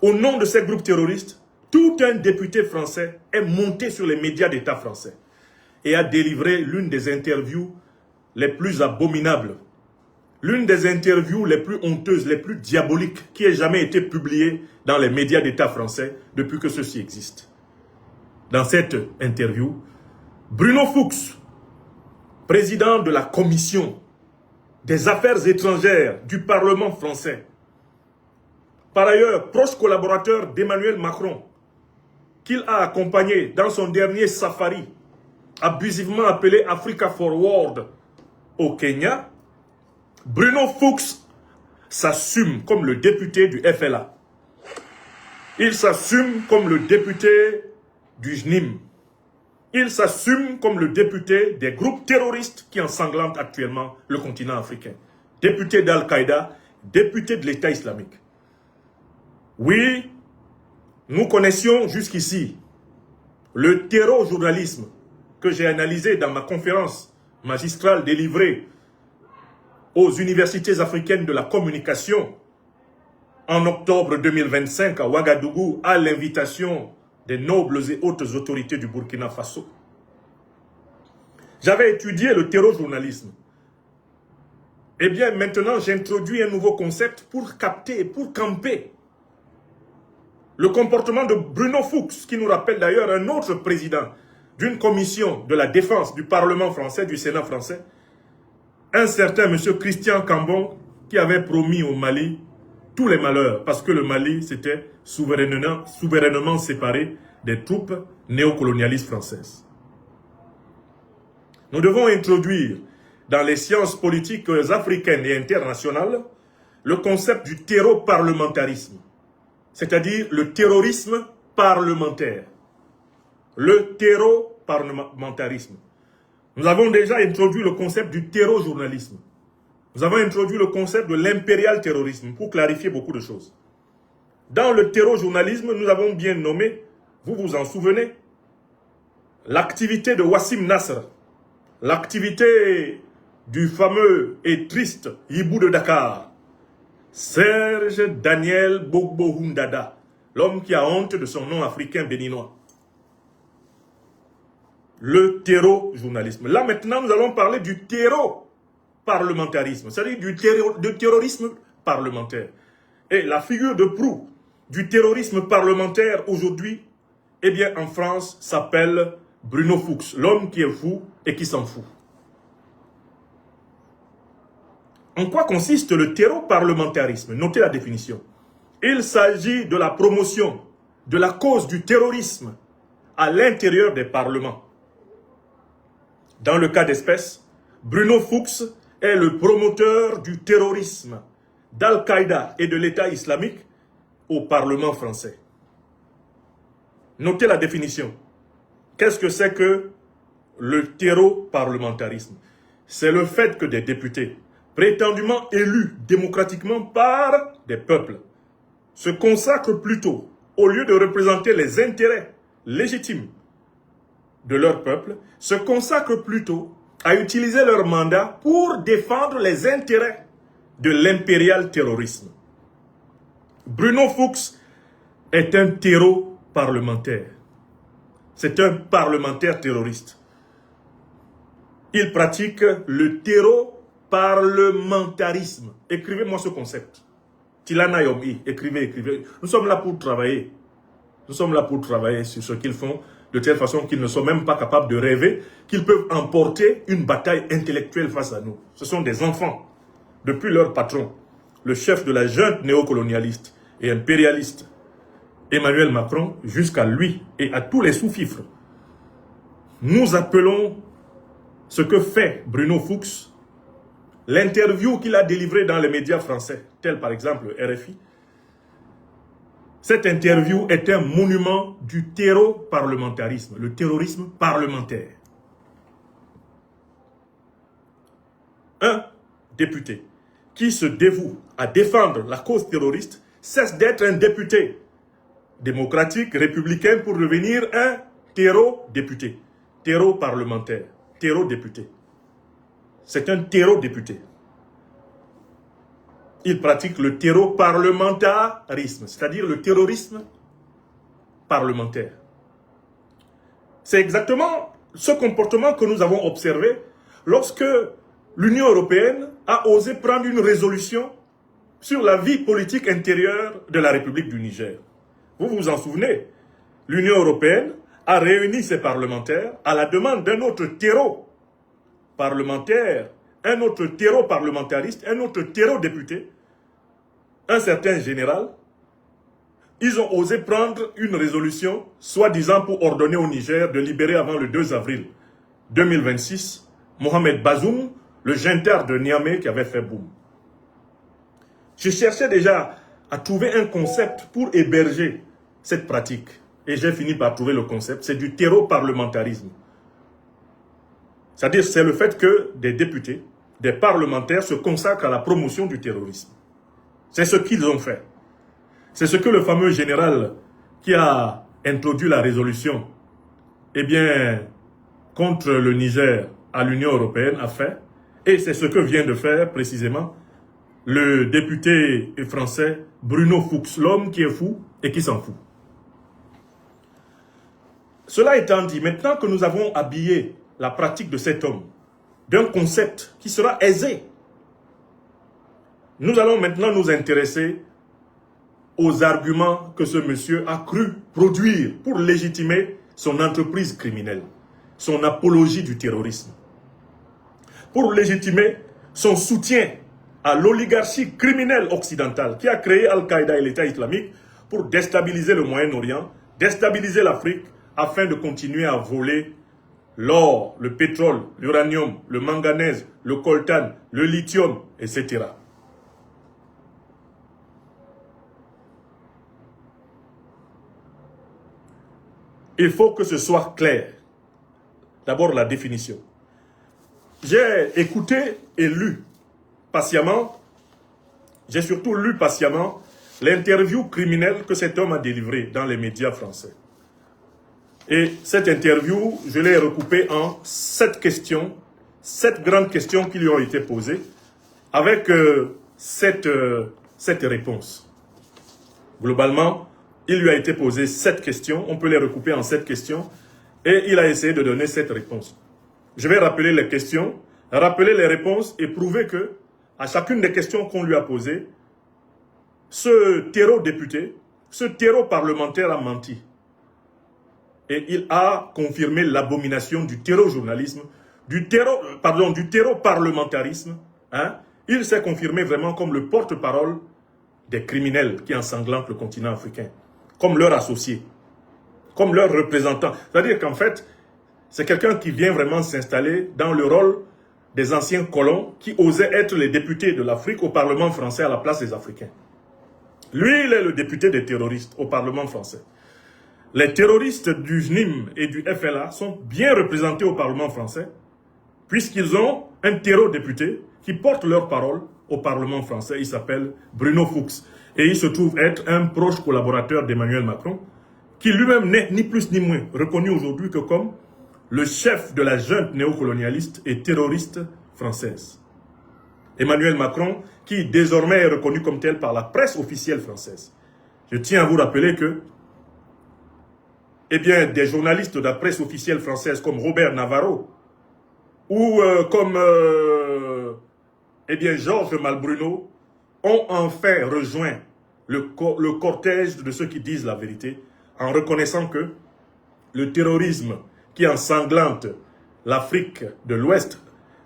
Au nom de ces groupes terroristes, tout un député français est monté sur les médias d'État français et a délivré l'une des interviews les plus abominables, l'une des interviews les plus honteuses, les plus diaboliques qui ait jamais été publiée dans les médias d'État français depuis que ceci existe. Dans cette interview, Bruno Fuchs, président de la Commission des Affaires étrangères du Parlement français, par ailleurs proche collaborateur d'Emmanuel Macron, qu'il a accompagné dans son dernier safari, abusivement appelé Africa Forward au Kenya, Bruno Fuchs s'assume comme le député du FLA. Il s'assume comme le député du JNIM. Il s'assume comme le député des groupes terroristes qui ensanglantent actuellement le continent africain. Député d'Al-Qaïda, député de l'État islamique. Oui, nous connaissions jusqu'ici le terror-journalisme que j'ai analysé dans ma conférence magistrale délivrée aux universités africaines de la communication en octobre 2025 à Ouagadougou à l'invitation des nobles et hautes autorités du Burkina Faso. J'avais étudié le terror-journalisme. Eh bien, maintenant, j'introduis un nouveau concept pour capter, pour camper le comportement de Bruno Fuchs, qui nous rappelle d'ailleurs un autre président d'une commission de la défense du Parlement français, du Sénat français, un certain M. Christian Cambon, qui avait promis au Mali tous les malheurs, parce que le Mali s'était souverainement séparé des troupes néocolonialistes françaises. Nous devons introduire dans les sciences politiques africaines et internationales le concept du terreau-parlementarisme, c'est-à-dire le terrorisme parlementaire. Le terreau-parlementarisme. Nous avons déjà introduit le concept du terreau-journalisme. Nous avons introduit le concept de l'impérial terrorisme pour clarifier beaucoup de choses. Dans le terreau-journalisme, nous avons bien nommé, vous vous en souvenez, l'activité de Wassim Nasr, l'activité du fameux et triste hibou de Dakar, Serge Daniel Gbagbo Hundada, l'homme qui a honte de son nom africain béninois. Le terreau-journalisme. Là maintenant, nous allons parler du terreau-parlementarisme, c'est-à-dire du terrorisme parlementaire. Et la figure de proue du terrorisme parlementaire aujourd'hui, eh bien en France, s'appelle Bruno Fuchs, l'homme qui est fou et qui s'en fout. En quoi consiste le terreau-parlementarisme? Notez la définition. Il s'agit de la promotion de la cause du terrorisme à l'intérieur des parlements. Dans le cas d'espèce, Bruno Fuchs est le promoteur du terrorisme d'Al-Qaïda et de l'État islamique au Parlement français. Notez la définition. Qu'est-ce que c'est que le terreau-parlementarisme? C'est le fait que des députés, prétendument élus démocratiquement par des peuples, se consacrent plutôt, au lieu de représenter les intérêts légitimes de leur peuple, se consacrent plutôt à utiliser leur mandat pour défendre les intérêts de l'impérial terrorisme. Bruno Fuchs est un terreau-parlementaire. C'est un parlementaire terroriste. Il pratique le terreau-parlementarisme. Écrivez-moi ce concept. Tilana Yomi, écrivez. Nous sommes là pour travailler. Nous sommes là pour travailler sur ce qu'ils font, de telle façon qu'ils ne sont même pas capables de rêver qu'ils peuvent emporter une bataille intellectuelle face à nous. Ce sont des enfants. Depuis leur patron, le chef de la junte néocolonialiste et impérialiste, Emmanuel Macron, jusqu'à lui et à tous les sous-fifres. Nous appelons ce que fait Bruno Fuchs, l'interview qu'il a délivrée dans les médias français, tels par exemple RFI. Cette interview est un monument du terreau-parlementarisme, le terrorisme parlementaire. Un député qui se dévoue à défendre la cause terroriste cesse d'être un député démocratique, républicain, pour devenir un terreau-député, terreau-parlementaire, terreau-député. C'est un terreau-député. Il pratique le terreau-parlementarisme, c'est-à-dire le terrorisme parlementaire. C'est exactement ce comportement que nous avons observé lorsque l'Union européenne a osé prendre une résolution sur la vie politique intérieure de la République du Niger. Vous vous en souvenez, l'Union européenne a réuni ses parlementaires à la demande d'un autre terreau parlementaire, un autre terreau parlementariste, un autre terreau député, un certain général. Ils ont osé prendre une résolution, soi-disant pour ordonner au Niger de libérer avant le 2 avril 2026 Mohamed Bazoum, le junteur de Niamey qui avait fait boum. Je cherchais déjà à trouver un concept pour héberger cette pratique. et j'ai fini par trouver le concept, c'est du terreau-parlementarisme. C'est-à-dire, c'est le fait que des députés, des parlementaires se consacrent à la promotion du terrorisme. C'est ce qu'ils ont fait. C'est ce que le fameux général qui a introduit la résolution, eh bien, contre le Niger à l'Union européenne a fait. Et c'est ce que vient de faire précisément le député français Bruno Fuchs, l'homme qui est fou et qui s'en fout. Cela étant dit, maintenant que nous avons habillé la pratique de cet homme d'un concept qui sera aisé, nous allons maintenant nous intéresser aux arguments que ce monsieur a cru produire pour légitimer son entreprise criminelle, son apologie du terrorisme, pour légitimer son soutien à l'oligarchie criminelle occidentale qui a créé Al-Qaïda et l'État islamique pour déstabiliser le Moyen-Orient, déstabiliser l'Afrique, afin de continuer à voler l'or, le pétrole, l'uranium, le manganèse, le coltan, le lithium, etc. Il faut que ce soit clair. D'abord, la définition. J'ai écouté et lu patiemment, j'ai surtout lu patiemment l'interview criminelle que cet homme a délivrée dans les médias français. Et cette interview, je l'ai recoupée en 7 questions, 7 grandes questions qui lui ont été posées, avec 7 réponses. Globalement, il lui a été posé 7 questions, on peut les recouper en 7 questions, et il a essayé de donner 7 réponses. Je vais rappeler les questions, rappeler les réponses et prouver que, à chacune des questions qu'on lui a posées, ce terreau député, ce terreau parlementaire a menti. Et il a confirmé l'abomination du terreau-journalisme, du terreau-parlementarisme. Hein? Il s'est confirmé vraiment comme le porte-parole des criminels qui ensanglantent le continent africain, comme leur associé, comme leur représentant. C'est-à-dire qu'en fait, c'est quelqu'un qui vient vraiment s'installer dans le rôle des anciens colons qui osaient être les députés de l'Afrique au Parlement français à la place des Africains. Lui, il est le député des terroristes au Parlement français. Les terroristes du JNIM et du FLA sont bien représentés au Parlement français, puisqu'ils ont un terreau-député qui porte leur parole au Parlement français. Il s'appelle Bruno Fuchs. Et il se trouve être un proche collaborateur d'Emmanuel Macron, qui lui-même n'est ni plus ni moins reconnu aujourd'hui que comme le chef de la junte néocolonialiste et terroriste française. Emmanuel Macron, qui désormais est reconnu comme tel par la presse officielle française. Je tiens à vous rappeler que des journalistes de la presse officielle française comme Robert Navarro ou comme Georges Malbruno ont enfin rejoint le cortège de ceux qui disent la vérité en reconnaissant que le terrorisme qui ensanglante l'Afrique de l'Ouest,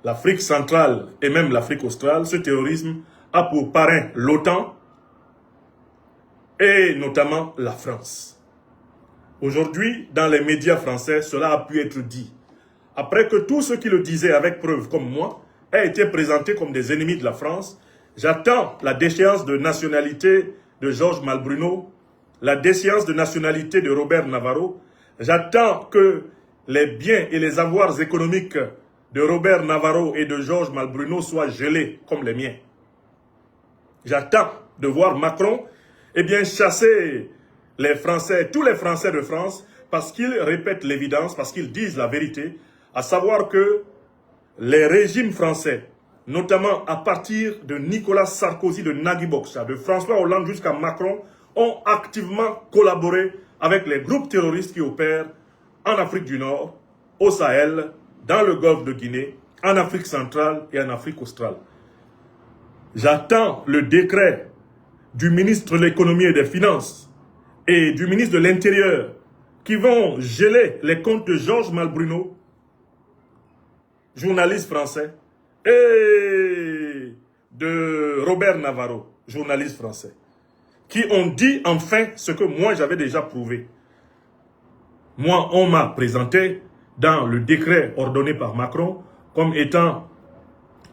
l'Afrique centrale et même l'Afrique australe, ce terrorisme a pour parrain l'OTAN et notamment la France. Aujourd'hui, dans les médias français, cela a pu être dit. Après que tous ceux qui le disaient avec preuve, comme moi, aient été présentés comme des ennemis de la France, j'attends la déchéance de nationalité de Georges Malbruno, la déchéance de nationalité de Robert Navarro. J'attends que les biens et les avoirs économiques de Robert Navarro et de Georges Malbruno soient gelés comme les miens. J'attends de voir Macron chasser les Français, tous les Français de France, parce qu'ils répètent l'évidence, parce qu'ils disent la vérité, à savoir que les régimes français, notamment à partir de Nicolas Sarkozy, de Nagui Boksa, de François Hollande jusqu'à Macron, ont activement collaboré avec les groupes terroristes qui opèrent en Afrique du Nord, au Sahel, dans le golfe de Guinée, en Afrique centrale et en Afrique australe. J'attends le décret du ministre de l'économie et des finances et du ministre de l'Intérieur qui vont geler les comptes de Georges Malbruno, journaliste français, et de Robert Navarro, journaliste français, qui ont dit enfin ce que moi j'avais déjà prouvé. Moi, on m'a présenté dans le décret ordonné par Macron comme étant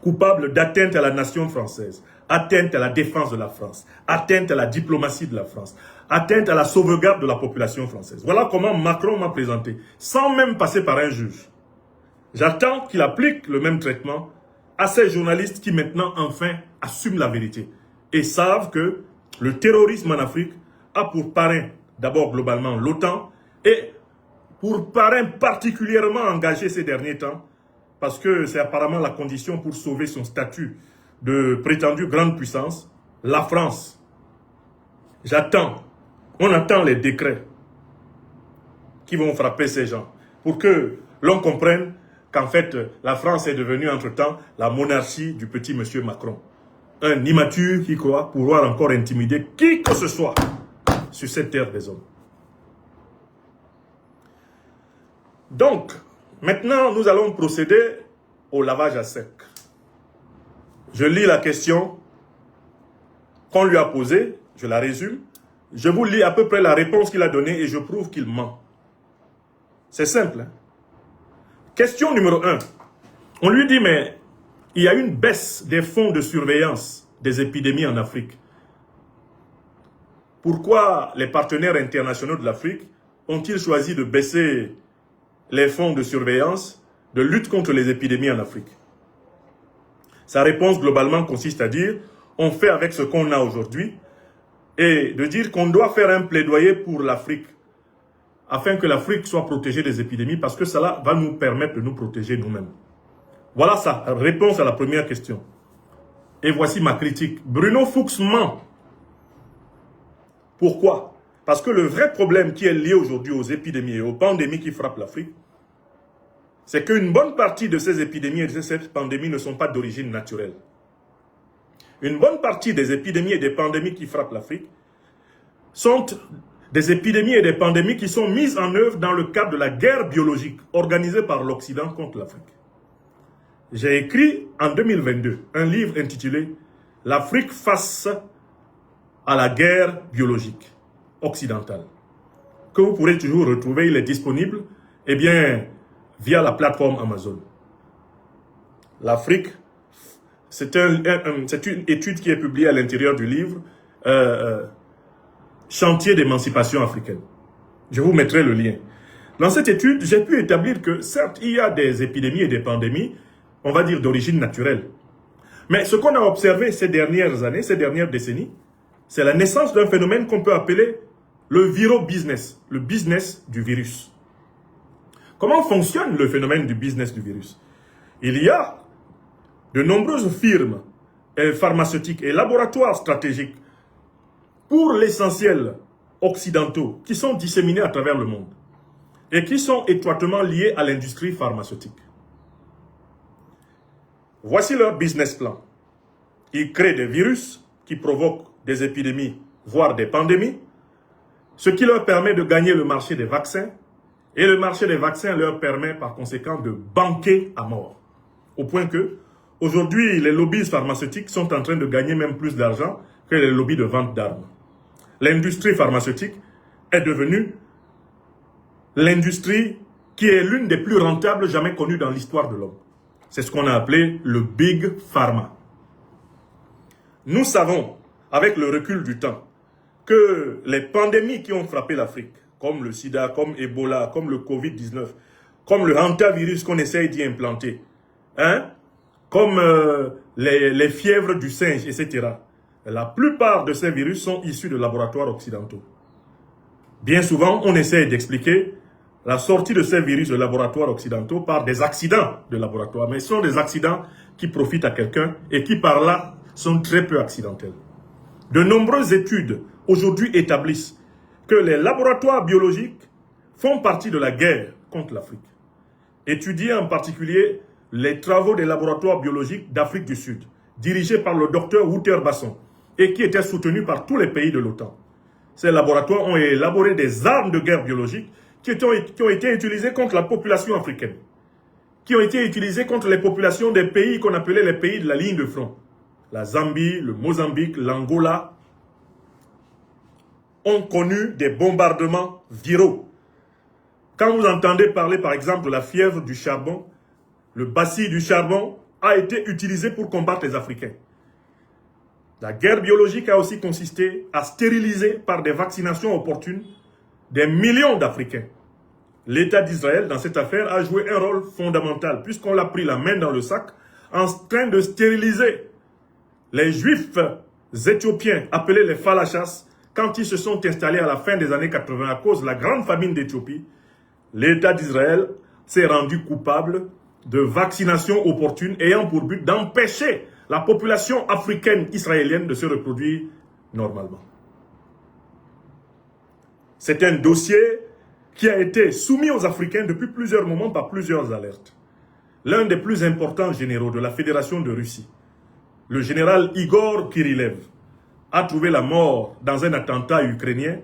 coupable d'atteinte à la nation française, atteinte à la défense de la France, atteinte à la diplomatie de la France, atteinte à la sauvegarde de la population française. Voilà comment Macron m'a présenté, sans même passer par un juge. J'attends qu'il applique le même traitement à ces journalistes qui maintenant, enfin, assument la vérité et savent que le terrorisme en Afrique a pour parrain, d'abord globalement, l'OTAN, et pour parrain particulièrement engagé ces derniers temps, parce que c'est apparemment la condition pour sauver son statut de prétendue grande puissance, la France. J'attends, on attend les décrets qui vont frapper ces gens, pour que l'on comprenne qu'en fait, la France est devenue entre-temps la monarchie du petit monsieur Macron. Un immature qui croit pouvoir encore intimider qui que ce soit sur cette terre des hommes. Donc, maintenant, nous allons procéder au lavage à sec. Je lis la question qu'on lui a posée, je la résume. Je vous lis à peu près la réponse qu'il a donnée et je prouve qu'il ment. C'est simple. Hein? Question numéro 1. On lui dit, mais il y a une baisse des fonds de surveillance des épidémies en Afrique. Pourquoi les partenaires internationaux de l'Afrique ont-ils choisi de baisser les fonds de surveillance de lutte contre les épidémies en Afrique? Sa réponse globalement consiste à dire, on fait avec ce qu'on a aujourd'hui et de dire qu'on doit faire un plaidoyer pour l'Afrique afin que l'Afrique soit protégée des épidémies parce que cela va nous permettre de nous protéger nous-mêmes. Voilà sa réponse à la première question. Et voici ma critique. Bruno Fuchs ment. Pourquoi? Parce que le vrai problème qui est lié aujourd'hui aux épidémies et aux pandémies qui frappent l'Afrique, c'est qu'une bonne partie de ces épidémies et de ces pandémies ne sont pas d'origine naturelle. Une bonne partie des épidémies et des pandémies qui frappent l'Afrique sont des épidémies et des pandémies qui sont mises en œuvre dans le cadre de la guerre biologique organisée par l'Occident contre l'Afrique. J'ai écrit en 2022 un livre intitulé « L'Afrique face à la guerre biologique occidentale » que vous pourrez toujours retrouver, il est disponible via la plateforme Amazon. L'Afrique, c'est une étude qui est publiée à l'intérieur du livre Chantier d'émancipation africaine. Je vous mettrai le lien. Dans cette étude, j'ai pu établir que certes, il y a des épidémies et des pandémies, on va dire d'origine naturelle. Mais ce qu'on a observé ces dernières années, ces dernières décennies, c'est la naissance d'un phénomène qu'on peut appeler le viro-business, le business du virus. Comment fonctionne le phénomène du business du virus? Il y a de nombreuses firmes pharmaceutiques et laboratoires stratégiques, pour l'essentiel occidentaux, qui sont disséminés à travers le monde et qui sont étroitement liés à l'industrie pharmaceutique. Voici leur business plan. Ils créent des virus qui provoquent des épidémies, voire des pandémies, ce qui leur permet de gagner le marché des vaccins, et le marché des vaccins leur permet par conséquent de banquer à mort. Au point que, aujourd'hui, les lobbies pharmaceutiques sont en train de gagner même plus d'argent que les lobbies de vente d'armes. L'industrie pharmaceutique est devenue l'industrie qui est l'une des plus rentables jamais connues dans l'histoire de l'homme. C'est ce qu'on a appelé le Big Pharma. Nous savons, avec le recul du temps, que les pandémies qui ont frappé l'Afrique, comme le sida, comme Ebola, comme le Covid-19, comme le hantavirus qu'on essaye d'y implanter, comme les fièvres du singe, etc., la plupart de ces virus sont issus de laboratoires occidentaux. Bien souvent, on essaie d'expliquer la sortie de ces virus de laboratoires occidentaux par des accidents de laboratoire. Mais ce sont des accidents qui profitent à quelqu'un et qui, par là, sont très peu accidentels. De nombreuses études aujourd'hui établissent que les laboratoires biologiques font partie de la guerre contre l'Afrique. Étudiez en particulier les travaux des laboratoires biologiques d'Afrique du Sud, dirigés par le docteur Wouter Basson, et qui étaient soutenus par tous les pays de l'OTAN. Ces laboratoires ont élaboré des armes de guerre biologique qui ont été utilisées contre la population africaine, qui ont été utilisées contre les populations des pays qu'on appelait les pays de la ligne de front. La Zambie, le Mozambique, l'Angola ont connu des bombardements viraux. Quand vous entendez parler par exemple de la fièvre du charbon, le bacille du charbon a été utilisé pour combattre les Africains. La guerre biologique a aussi consisté à stériliser par des vaccinations opportunes des millions d'Africains. L'État d'Israël, dans cette affaire, a joué un rôle fondamental, puisqu'on l'a pris la main dans le sac, en train de stériliser les Juifs éthiopiens, appelés les Falachas, quand ils se sont installés à la fin des années 80 à cause de la grande famine d'Éthiopie. L'État d'Israël s'est rendu coupable de vaccination opportune ayant pour but d'empêcher la population africaine israélienne de se reproduire normalement. C'est un dossier qui a été soumis aux Africains depuis plusieurs moments par plusieurs alertes. L'un des plus importants généraux de la Fédération de Russie, le général Igor Kirilev, a trouvé la mort dans un attentat ukrainien,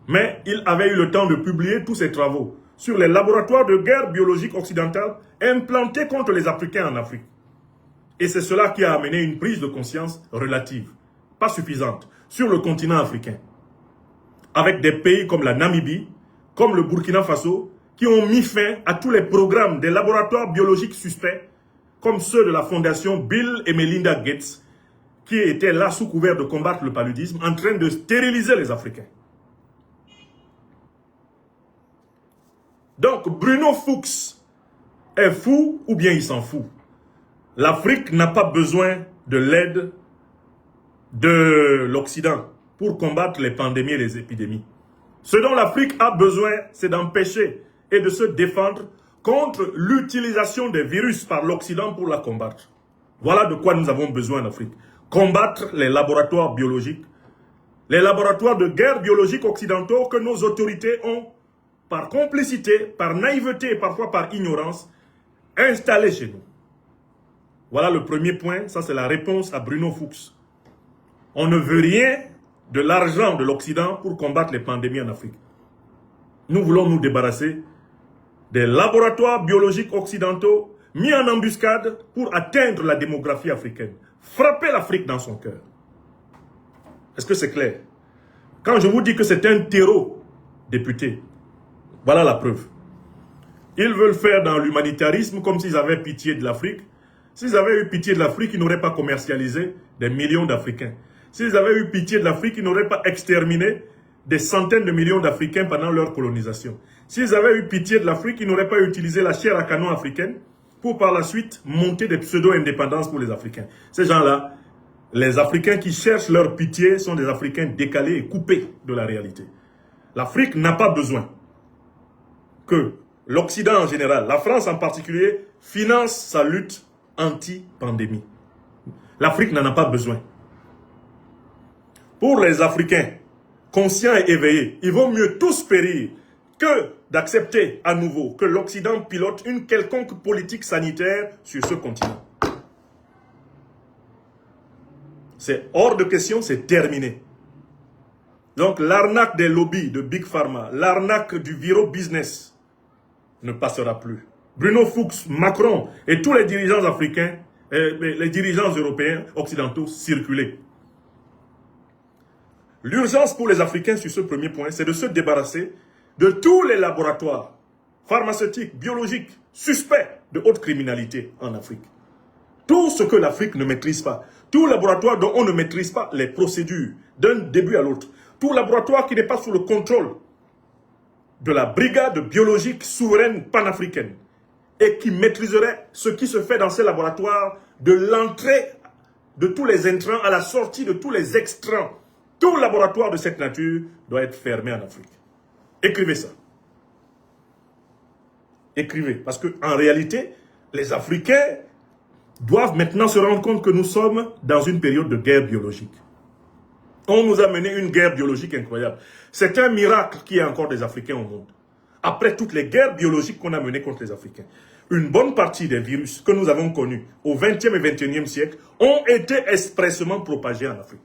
mais il avait eu le temps de publier tous ses travaux sur les laboratoires de guerre biologique occidentale implantés contre les Africains en Afrique. Et c'est cela qui a amené une prise de conscience relative, pas suffisante, sur le continent africain. Avec des pays comme la Namibie, comme le Burkina Faso, qui ont mis fin à tous les programmes des laboratoires biologiques suspects, comme ceux de la fondation Bill et Melinda Gates, qui étaient là sous couvert de combattre le paludisme, en train de stériliser les Africains. Donc, Bruno Fuchs est fou ou bien il s'en fout. L'Afrique n'a pas besoin de l'aide de l'Occident pour combattre les pandémies et les épidémies. Ce dont l'Afrique a besoin, c'est d'empêcher et de se défendre contre l'utilisation des virus par l'Occident pour la combattre. Voilà de quoi nous avons besoin en Afrique. Combattre les laboratoires biologiques, les laboratoires de guerre biologique occidentaux que nos autorités ont, par complicité, par naïveté et parfois par ignorance, installés chez nous. Voilà le premier point, ça c'est la réponse à Bruno Fuchs. On ne veut rien de l'argent de l'Occident pour combattre les pandémies en Afrique. Nous voulons nous débarrasser des laboratoires biologiques occidentaux mis en embuscade pour atteindre la démographie africaine. Frapper l'Afrique dans son cœur. Est-ce que c'est clair? Quand je vous dis que c'est un terreau, député, voilà la preuve. Ils veulent faire dans l'humanitarisme comme s'ils avaient pitié de l'Afrique. S'ils avaient eu pitié de l'Afrique, ils n'auraient pas commercialisé des millions d'Africains. S'ils avaient eu pitié de l'Afrique, ils n'auraient pas exterminé des centaines de millions d'Africains pendant leur colonisation. S'ils avaient eu pitié de l'Afrique, ils n'auraient pas utilisé la chair à canon africaine pour par la suite monter des pseudo-indépendances pour les Africains. Ces gens-là, les Africains qui cherchent leur pitié sont des Africains décalés et coupés de la réalité. L'Afrique n'a pas besoin que l'Occident en général, la France en particulier, finance sa lutte anti-pandémie. L'Afrique n'en a pas besoin. Pour les Africains conscients et éveillés, il vaut mieux tous périr que d'accepter à nouveau que l'Occident pilote une quelconque politique sanitaire sur ce continent. C'est hors de question, c'est terminé. Donc l'arnaque des lobbies de Big Pharma, l'arnaque du Viro Business ne passera plus. Bruno Fuchs, Macron et tous les dirigeants africains, les dirigeants européens, occidentaux, circulaient. L'urgence pour les Africains sur ce premier point, c'est de se débarrasser de tous les laboratoires pharmaceutiques, biologiques, suspects de haute criminalité en Afrique. Tout ce que l'Afrique ne maîtrise pas, tout laboratoire dont on ne maîtrise pas les procédures d'un début à l'autre, tout laboratoire qui n'est pas sous le contrôle de la brigade biologique souveraine panafricaine et qui maîtriserait ce qui se fait dans ces laboratoires de l'entrée de tous les intrants à la sortie de tous les extrants. Tout laboratoire de cette nature doit être fermé en Afrique. Écrivez ça. Écrivez. Parce qu'en réalité, les Africains doivent maintenant se rendre compte que nous sommes dans une période de guerre biologique. On nous a mené une guerre biologique incroyable. C'est un miracle qu'il y ait encore des Africains au monde. Après toutes les guerres biologiques qu'on a menées contre les Africains, une bonne partie des virus que nous avons connus au XXe et XXIe siècle ont été expressément propagés en Afrique.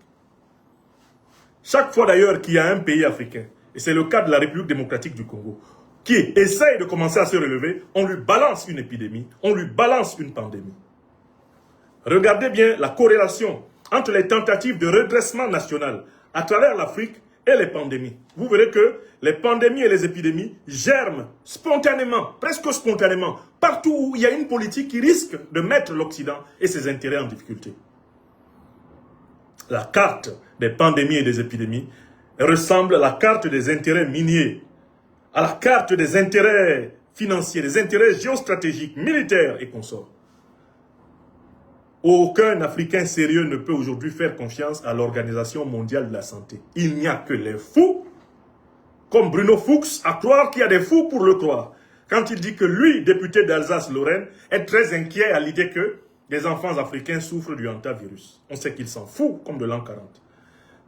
Chaque fois d'ailleurs qu'il y a un pays africain, et c'est le cas de la République démocratique du Congo, qui essaye de commencer à se relever, on lui balance une épidémie, on lui balance une pandémie. Regardez bien la corrélation entre les tentatives de redressement national à travers l'Afrique et les pandémies. Vous verrez que les pandémies et les épidémies germent spontanément, presque spontanément, partout où il y a une politique qui risque de mettre l'Occident et ses intérêts en difficulté. la carte des pandémies et des épidémies ressemble à la carte des intérêts miniers, à la carte des intérêts financiers, des intérêts géostratégiques, militaires et consorts. Aucun Africain sérieux ne peut aujourd'hui faire confiance à l'Organisation mondiale de la santé. Il n'y a que les fous, comme Bruno Fuchs, à croire qu'il y a des fous pour le croire. Quand il dit que lui, député d'Alsace-Lorraine, est très inquiet à l'idée que les enfants africains souffrent du hantavirus. On sait qu'il s'en fout, comme de l'an 40.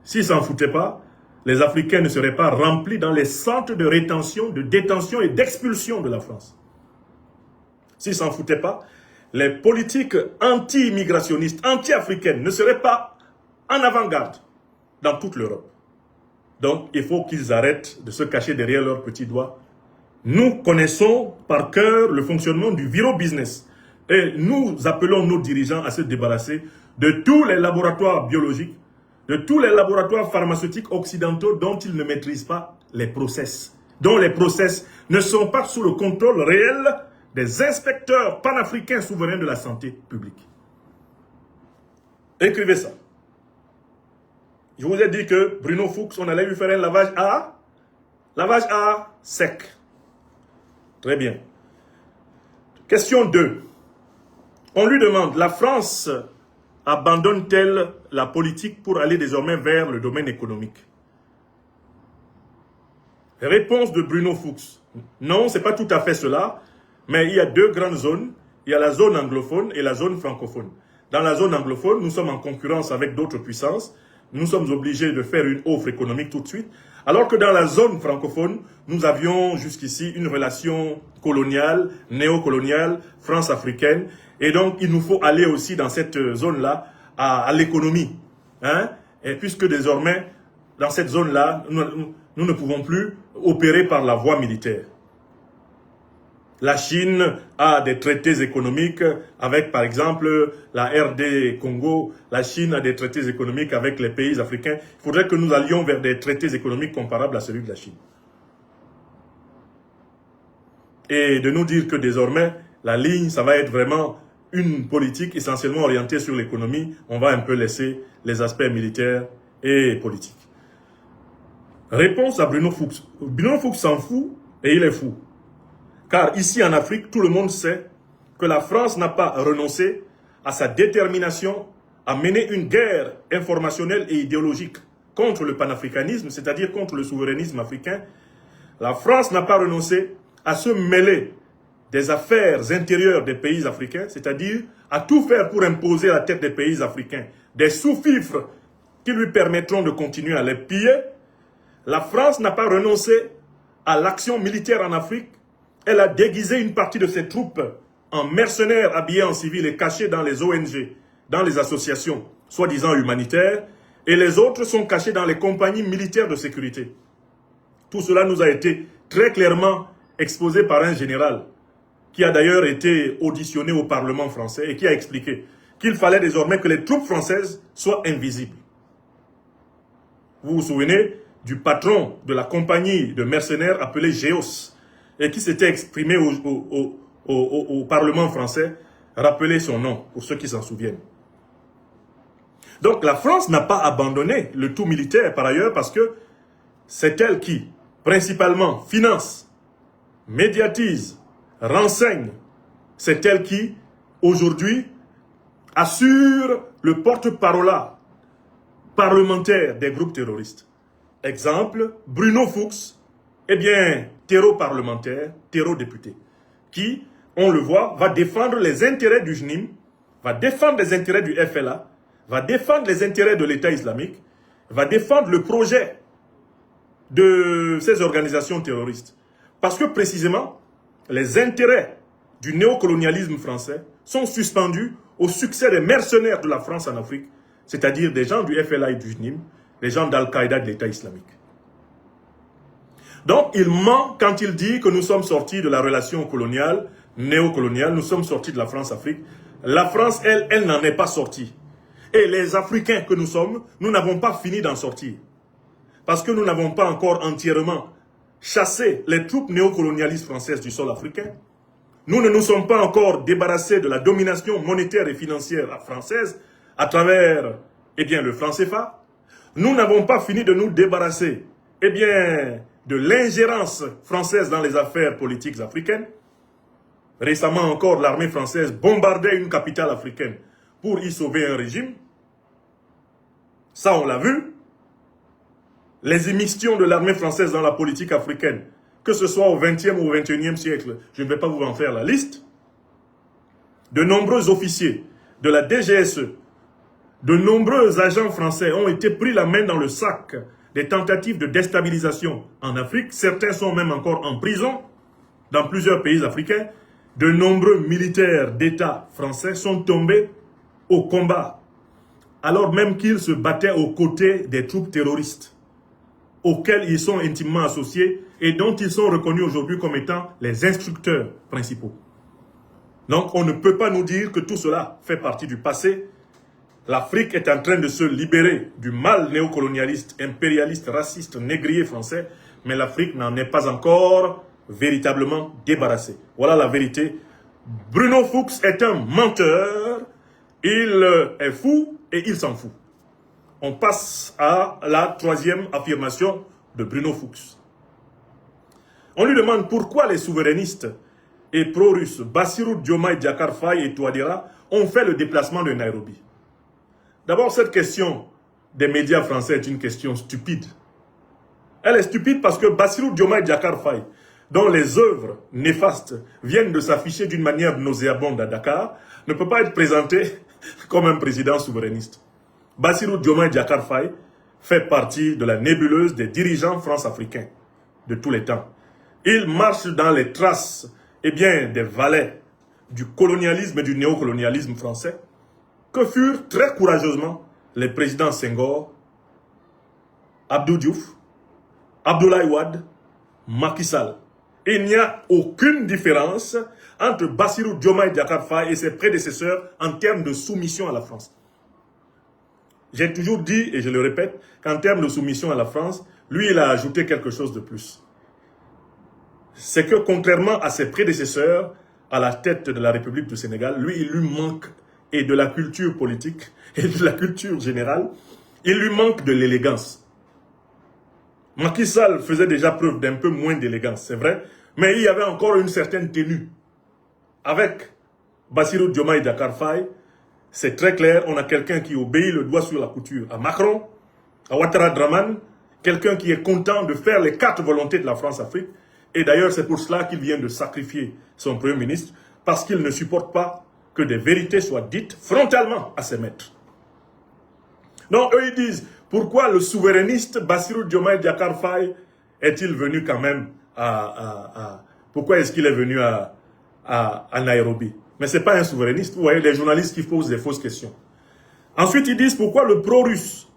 S'il ne s'en foutait pas, les Africains ne seraient pas remplis dans les centres de rétention, de détention et d'expulsion de la France. S'ils ne s'en foutaient pas, les politiques anti-immigrationnistes, anti-africaines ne seraient pas en avant-garde dans toute l'Europe. Donc, il faut qu'ils arrêtent de se cacher derrière leurs petits doigts. Nous connaissons par cœur le fonctionnement du viro-business. Et nous appelons nos dirigeants à se débarrasser de tous les laboratoires biologiques, de tous les laboratoires pharmaceutiques occidentaux dont ils ne maîtrisent pas les process, dont les process ne sont pas sous le contrôle réel des inspecteurs panafricains souverains de la santé publique. Écrivez ça. Je vous ai dit que Bruno Fuchs, on allait lui faire un lavage à sec. Très bien. Question 2. On lui demande, la France abandonne-t-elle la politique pour aller désormais vers le domaine économique? Réponse de Bruno Fuchs. Non, ce n'est pas tout à fait cela, mais il y a deux grandes zones. Il y a la zone anglophone et la zone francophone. Dans la zone anglophone, nous sommes en concurrence avec d'autres puissances. Nous sommes obligés de faire une offre économique tout de suite. Alors que dans la zone francophone, nous avions jusqu'ici une relation coloniale, néocoloniale, France-africaine. Et donc, il nous faut aller aussi dans cette zone-là à l'économie. Hein? Et puisque désormais, dans cette zone-là, nous ne pouvons plus opérer par la voie militaire. La Chine a des traités économiques avec, par exemple, la RD Congo. La Chine a des traités économiques avec les pays africains. Il faudrait que nous allions vers des traités économiques comparables à celui de la Chine. Et de nous dire que désormais, la ligne, ça va être vraiment une politique essentiellement orientée sur l'économie. On va un peu laisser les aspects militaires et politiques. Réponse à Bruno Fuchs. Bruno Fuchs s'en fout et il est fou. Car ici en Afrique, tout le monde sait que la France n'a pas renoncé à sa détermination à mener une guerre informationnelle et idéologique contre le panafricanisme, c'est-à-dire contre le souverainisme africain. La France n'a pas renoncé à se mêler des affaires intérieures des pays africains, c'est-à-dire à tout faire pour imposer à la tête des pays africains des sous-fifres qui lui permettront de continuer à les piller. La France n'a pas renoncé à l'action militaire en Afrique. Elle a déguisé une partie de ses troupes en mercenaires habillés en civil et cachés dans les ONG, dans les associations soi-disant humanitaires, et les autres sont cachés dans les compagnies militaires de sécurité. Tout cela nous a été très clairement exposé par un général qui a d'ailleurs été auditionné au Parlement français et qui a expliqué qu'il fallait désormais que les troupes françaises soient invisibles. Vous vous souvenez du patron de la compagnie de mercenaires appelée Géos, et qui s'était exprimé au Parlement français. Rappelez son nom, pour ceux qui s'en souviennent. Donc la France n'a pas abandonné le tout militaire, par ailleurs, parce que c'est elle qui, principalement, finance, médiatise, renseigne. C'est elle qui, aujourd'hui, assure le porte-parole parlementaire des groupes terroristes. Exemple, Bruno Fuchs, eh bien, terreau-parlementaire, terreau-député, qui, on le voit, va défendre les intérêts du JNIM, va défendre les intérêts du FLA, va défendre les intérêts de l'État islamique, va défendre le projet de ces organisations terroristes. Parce que précisément, les intérêts du néocolonialisme français sont suspendus au succès des mercenaires de la France en Afrique, c'est-à-dire des gens du FLA et du JNIM, les gens d'Al-Qaïda de l'État islamique. Donc, il ment quand il dit que nous sommes sortis de la relation coloniale, néocoloniale, nous sommes sortis de la France-Afrique. La France, elle n'en est pas sortie. Et les Africains que nous sommes, nous n'avons pas fini d'en sortir. Parce que nous n'avons pas encore entièrement chassé les troupes néocolonialistes françaises du sol africain. Nous ne nous sommes pas encore débarrassés de la domination monétaire et financière française à travers eh bien, le franc CFA. Nous n'avons pas fini de nous débarrasser, eh bien, de l'ingérence française dans les affaires politiques africaines. Récemment encore, l'armée française bombardait une capitale africaine pour y sauver un régime. Ça, on l'a vu. Les émissions de l'armée française dans la politique africaine, que ce soit au XXe ou au XXIe siècle, je ne vais pas vous en faire la liste. De nombreux officiers de la DGSE, de nombreux agents français ont été pris la main dans le sac des tentatives de déstabilisation en Afrique. Certains sont même encore en prison dans plusieurs pays africains. De nombreux militaires d'État français sont tombés au combat, alors même qu'ils se battaient aux côtés des troupes terroristes, auxquelles ils sont intimement associés et dont ils sont reconnus aujourd'hui comme étant les instructeurs principaux. Donc on ne peut pas nous dire que tout cela fait partie du passé. L'Afrique est en train de se libérer du mal néocolonialiste, impérialiste, raciste, négrier français, mais l'Afrique n'en est pas encore véritablement débarrassée. Voilà la vérité. Bruno Fuchs est un menteur, il est fou et il s'en fout. On passe à la troisième affirmation de Bruno Fuchs. On lui demande pourquoi les souverainistes et pro-russes Bassirou Diomaye Diakhar Faye et Touadéra ont fait le déplacement de Nairobi. D'abord, cette question des médias français est une question stupide. Elle est stupide parce que Bassirou Diomaye Diakhar Faye, dont les œuvres néfastes viennent de s'afficher d'une manière nauséabonde à Dakar, ne peut pas être présenté comme un président souverainiste. Bassirou Diomaye Diakhar Faye fait partie de la nébuleuse des dirigeants france-africains de tous les temps. Il marche dans les traces des valets du colonialisme et du néocolonialisme français que furent très courageusement les présidents Senghor, Abdou Diouf, Abdoulaye Wade, Macky Sall. Il n'y a aucune différence entre Bassirou Diomaye Diakhar Faye et ses prédécesseurs en termes de soumission à la France. J'ai toujours dit, et je le répète, qu'en termes de soumission à la France, lui, il a ajouté quelque chose de plus. C'est que contrairement à ses prédécesseurs à la tête de la République du Sénégal, lui, il lui manque et de la culture politique et de la culture générale, il lui manque de l'élégance. Macky Sall faisait déjà preuve d'un peu moins d'élégance, c'est vrai, mais il y avait encore une certaine tenue. Avec Bassirou Diomaye Diakhar Faye, c'est très clair, on a quelqu'un qui obéit le doigt sur la couture à Macron, à Ouattara Draman, quelqu'un qui est content de faire les 4 volontés de la France-Afrique, et d'ailleurs c'est pour cela qu'il vient de sacrifier son Premier ministre, parce qu'il ne supporte pas que des vérités soient dites frontalement à ses maîtres. Donc eux ils disent, pourquoi le souverainiste Bassirou Diomaye Diakhar Faye est-il venu quand même pourquoi est-ce qu'il est venu à Nairobi? Mais ce n'est pas un souverainiste, vous voyez, les journalistes qui posent des fausses questions. Ensuite ils disent, pourquoi le pro-russe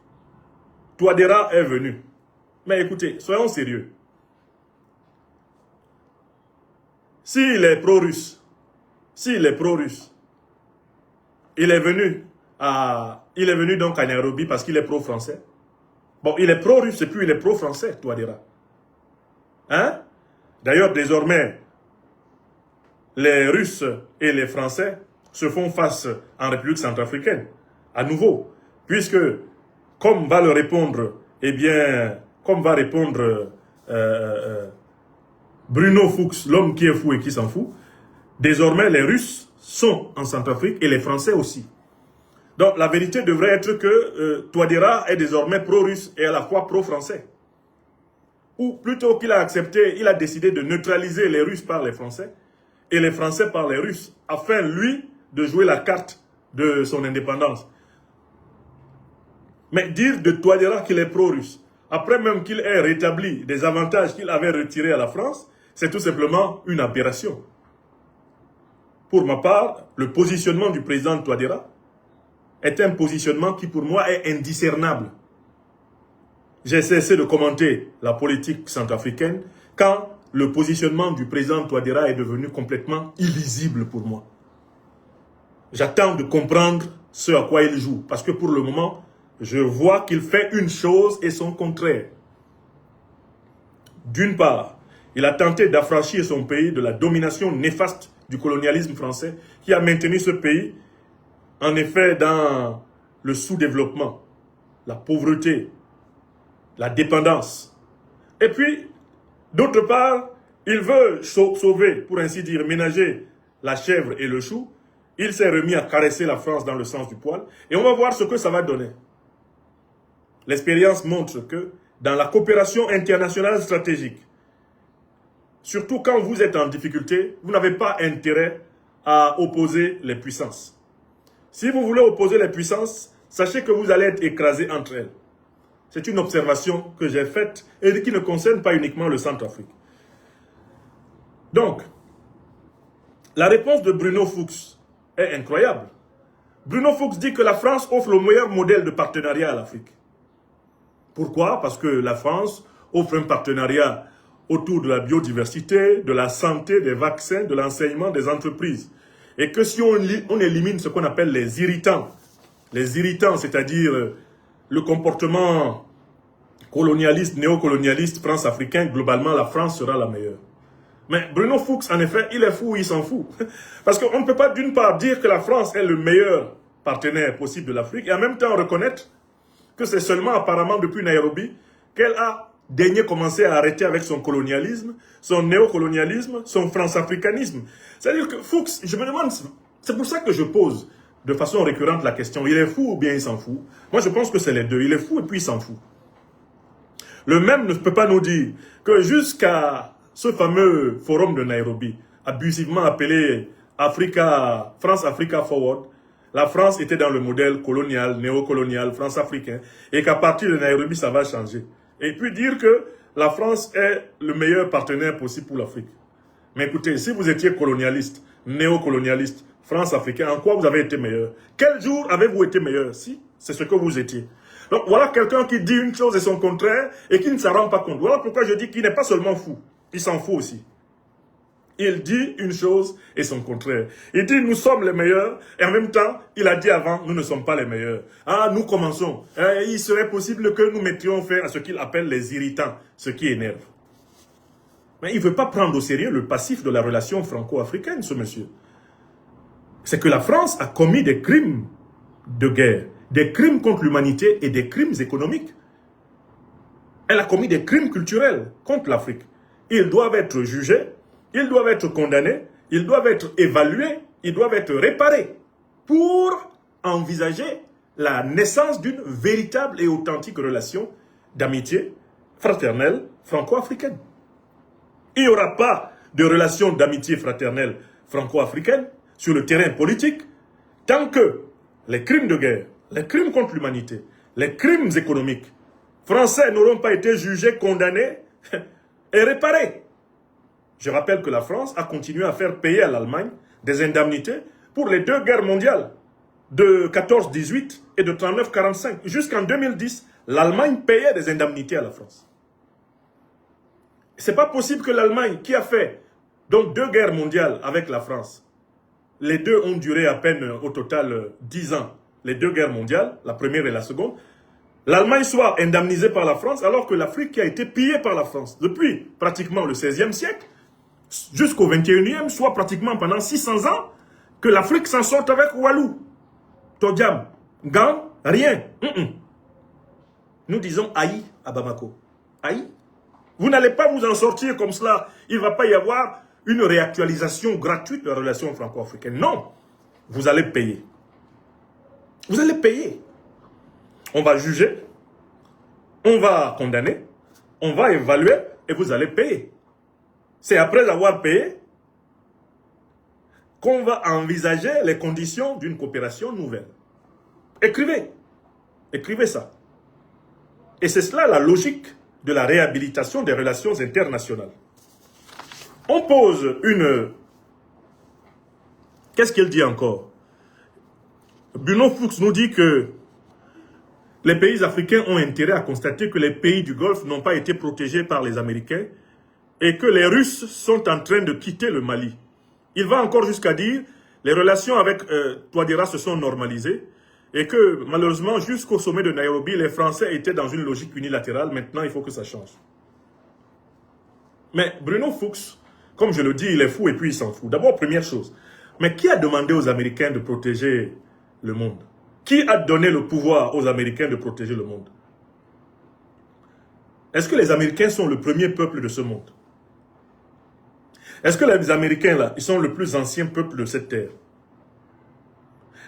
Touadéra est venu? Mais écoutez, soyons sérieux. S'il est pro-russe, il est venu donc à Nairobi parce qu'il est pro-français. Bon, il est pro-russe et puis il est pro-français, Touadéra. Hein? D'ailleurs, désormais, les Russes et les Français se font face en République centrafricaine, à nouveau. Puisque, comme va le répondre, comme va répondre Bruno Fuchs, l'homme qui est fou et qui s'en fout, désormais les Russes sont en Centrafrique et les Français aussi. Donc la vérité devrait être que Touadéra est désormais pro-russe et à la fois pro-français. Ou plutôt qu'il a accepté, il a décidé de neutraliser les Russes par les Français et les Français par les Russes, afin lui de jouer la carte de son indépendance. Mais dire de Touadéra qu'il est pro-russe, après même qu'il ait rétabli des avantages qu'il avait retirés à la France, c'est tout simplement une aberration. Pour ma part, le positionnement du président Touadéra est un positionnement qui pour moi est indiscernable. J'ai cessé de commenter la politique centrafricaine quand le positionnement du président Touadéra est devenu complètement illisible pour moi. J'attends de comprendre ce à quoi il joue, parce que pour le moment, je vois qu'il fait une chose et son contraire. D'une part, il a tenté d'affranchir son pays de la domination néfaste du colonialisme français qui a maintenu ce pays, en effet, dans le sous-développement la pauvreté, la dépendance. Et puis, d'autre part, il veut sauver, pour ainsi dire, ménager la chèvre et le chou. Il s'est remis à caresser la France dans le sens du poil. Et on va voir ce que ça va donner. L'expérience montre que dans la coopération internationale stratégique, surtout quand vous êtes en difficulté, vous n'avez pas intérêt à opposer les puissances. Si vous voulez opposer les puissances, sachez que vous allez être écrasé entre elles. C'est une observation que j'ai faite et qui ne concerne pas uniquement le Centrafrique. Donc, la réponse de Bruno Fuchs est incroyable. Bruno Fuchs dit que la France offre le meilleur modèle de partenariat à l'Afrique. Pourquoi? Parce que la France offre un partenariat autour de la biodiversité, de la santé, des vaccins, de l'enseignement, des entreprises. Et que si on élimine ce qu'on appelle les irritants, c'est-à-dire le comportement colonialiste, néocolonialiste, france-africain, globalement, la France sera la meilleure. Mais Bruno Fuchs, en effet, il est fou, il s'en fout. Parce qu'on ne peut pas, d'une part, dire que la France est le meilleur partenaire possible de l'Afrique, et en même temps reconnaître que c'est seulement apparemment depuis Nairobi qu'elle a daigné commencer à arrêter avec son colonialisme, son néocolonialisme, son france-africanisme. C'est-à-dire que Fuchs, je me demande, c'est pour ça que je pose de façon récurrente la question, il est fou ou bien il s'en fout? Moi je pense que c'est les deux, il est fou et puis il s'en fout. Le même ne peut pas nous dire que jusqu'à ce fameux forum de Nairobi, abusivement appelé France-Africa Forward, la France était dans le modèle colonial, néocolonial, france-africain, et qu'à partir de Nairobi, ça va changer. Et puis dire que la France est le meilleur partenaire possible pour l'Afrique. Mais écoutez, si vous étiez colonialiste, néocolonialiste, France-africain, en quoi vous avez été meilleur? Quel jour avez-vous été meilleur? Si, c'est ce que vous étiez. Donc voilà quelqu'un qui dit une chose et son contraire, et qui ne s'en rend pas compte. Voilà pourquoi je dis qu'il n'est pas seulement fou, il s'en fout aussi. Il dit une chose et son contraire. Il dit nous sommes les meilleurs et en même temps, il a dit avant nous ne sommes pas les meilleurs. Ah, nous commençons. Il serait possible que nous mettions fin à ce qu'il appelle les irritants, ce qui énerve. Mais il ne veut pas prendre au sérieux le passif de la relation franco-africaine, ce monsieur. C'est que la France a commis des crimes de guerre, des crimes contre l'humanité et des crimes économiques. Elle a commis des crimes culturels contre l'Afrique. Ils doivent être jugés. Ils doivent être condamnés, ils doivent être évalués, ils doivent être réparés pour envisager la naissance d'une véritable et authentique relation d'amitié fraternelle franco-africaine. Il n'y aura pas de relation d'amitié fraternelle franco-africaine sur le terrain politique tant que les crimes de guerre, les crimes contre l'humanité, les crimes économiques français n'auront pas été jugés, condamnés et réparés. Je rappelle que la France a continué à faire payer à l'Allemagne des indemnités pour les deux guerres mondiales de 14-18 et de 39-45. Jusqu'en 2010, l'Allemagne payait des indemnités à la France. Ce n'est pas possible que l'Allemagne, qui a fait donc 2 guerres mondiales avec la France, les deux ont duré à peine au total 10 ans, les 2 guerres mondiales, la première et la seconde, l'Allemagne soit indemnisée par la France alors que l'Afrique qui a été pillée par la France depuis pratiquement le XVIe siècle, jusqu'au 21e, soit pratiquement pendant 600 ans, que l'Afrique s'en sorte avec Walou, Todiam, Gan, rien. Nous disons aïe à Bamako. Aïe. Vous n'allez pas vous en sortir comme cela. Il ne va pas y avoir une réactualisation gratuite de la relation franco-africaine. Non. Vous allez payer. Vous allez payer. On va juger, on va condamner, on va évaluer et vous allez payer. C'est après avoir payé qu'on va envisager les conditions d'une coopération nouvelle. Écrivez. Écrivez ça. Et c'est cela la logique de la réhabilitation des relations internationales. On pose une... Qu'est-ce qu'il dit encore? Bruno Fuchs nous dit que les pays africains ont intérêt à constater que les pays du Golfe n'ont pas été protégés par les Américains et que les Russes sont en train de quitter le Mali. Il va encore jusqu'à dire les relations avec Touadéra se sont normalisées et que malheureusement jusqu'au sommet de Nairobi, les Français étaient dans une logique unilatérale. Maintenant, il faut que ça change. Mais Bruno Fuchs, comme je le dis, il est fou et puis il s'en fout. D'abord, première chose, mais qui a demandé aux Américains de protéger le monde? Qui a donné le pouvoir aux Américains de protéger le monde? Est-ce que les Américains sont le premier peuple de ce monde? Est-ce que les Américains, là, ils sont le plus ancien peuple de cette terre?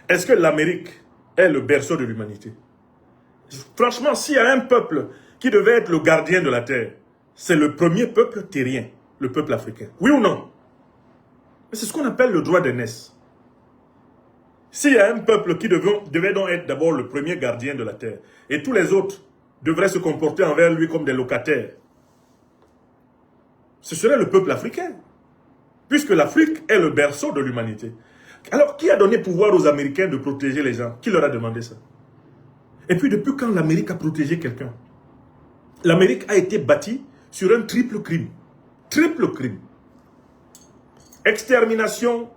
Est-ce que l'Amérique est le berceau de l'humanité? Franchement, s'il y a un peuple qui devait être le gardien de la terre, c'est le premier peuple terrien, le peuple africain. Oui ou non? C'est ce qu'on appelle le droit d'aînesse. S'il y a un peuple qui devait donc être d'abord le premier gardien de la terre, et tous les autres devraient se comporter envers lui comme des locataires, ce serait le peuple africain, puisque l'Afrique est le berceau de l'humanité. Alors, qui a donné pouvoir aux Américains de protéger les gens? Qui leur a demandé ça? Et puis, depuis quand l'Amérique a protégé quelqu'un? L'Amérique a été bâtie sur un triple crime. Triple crime. Extermination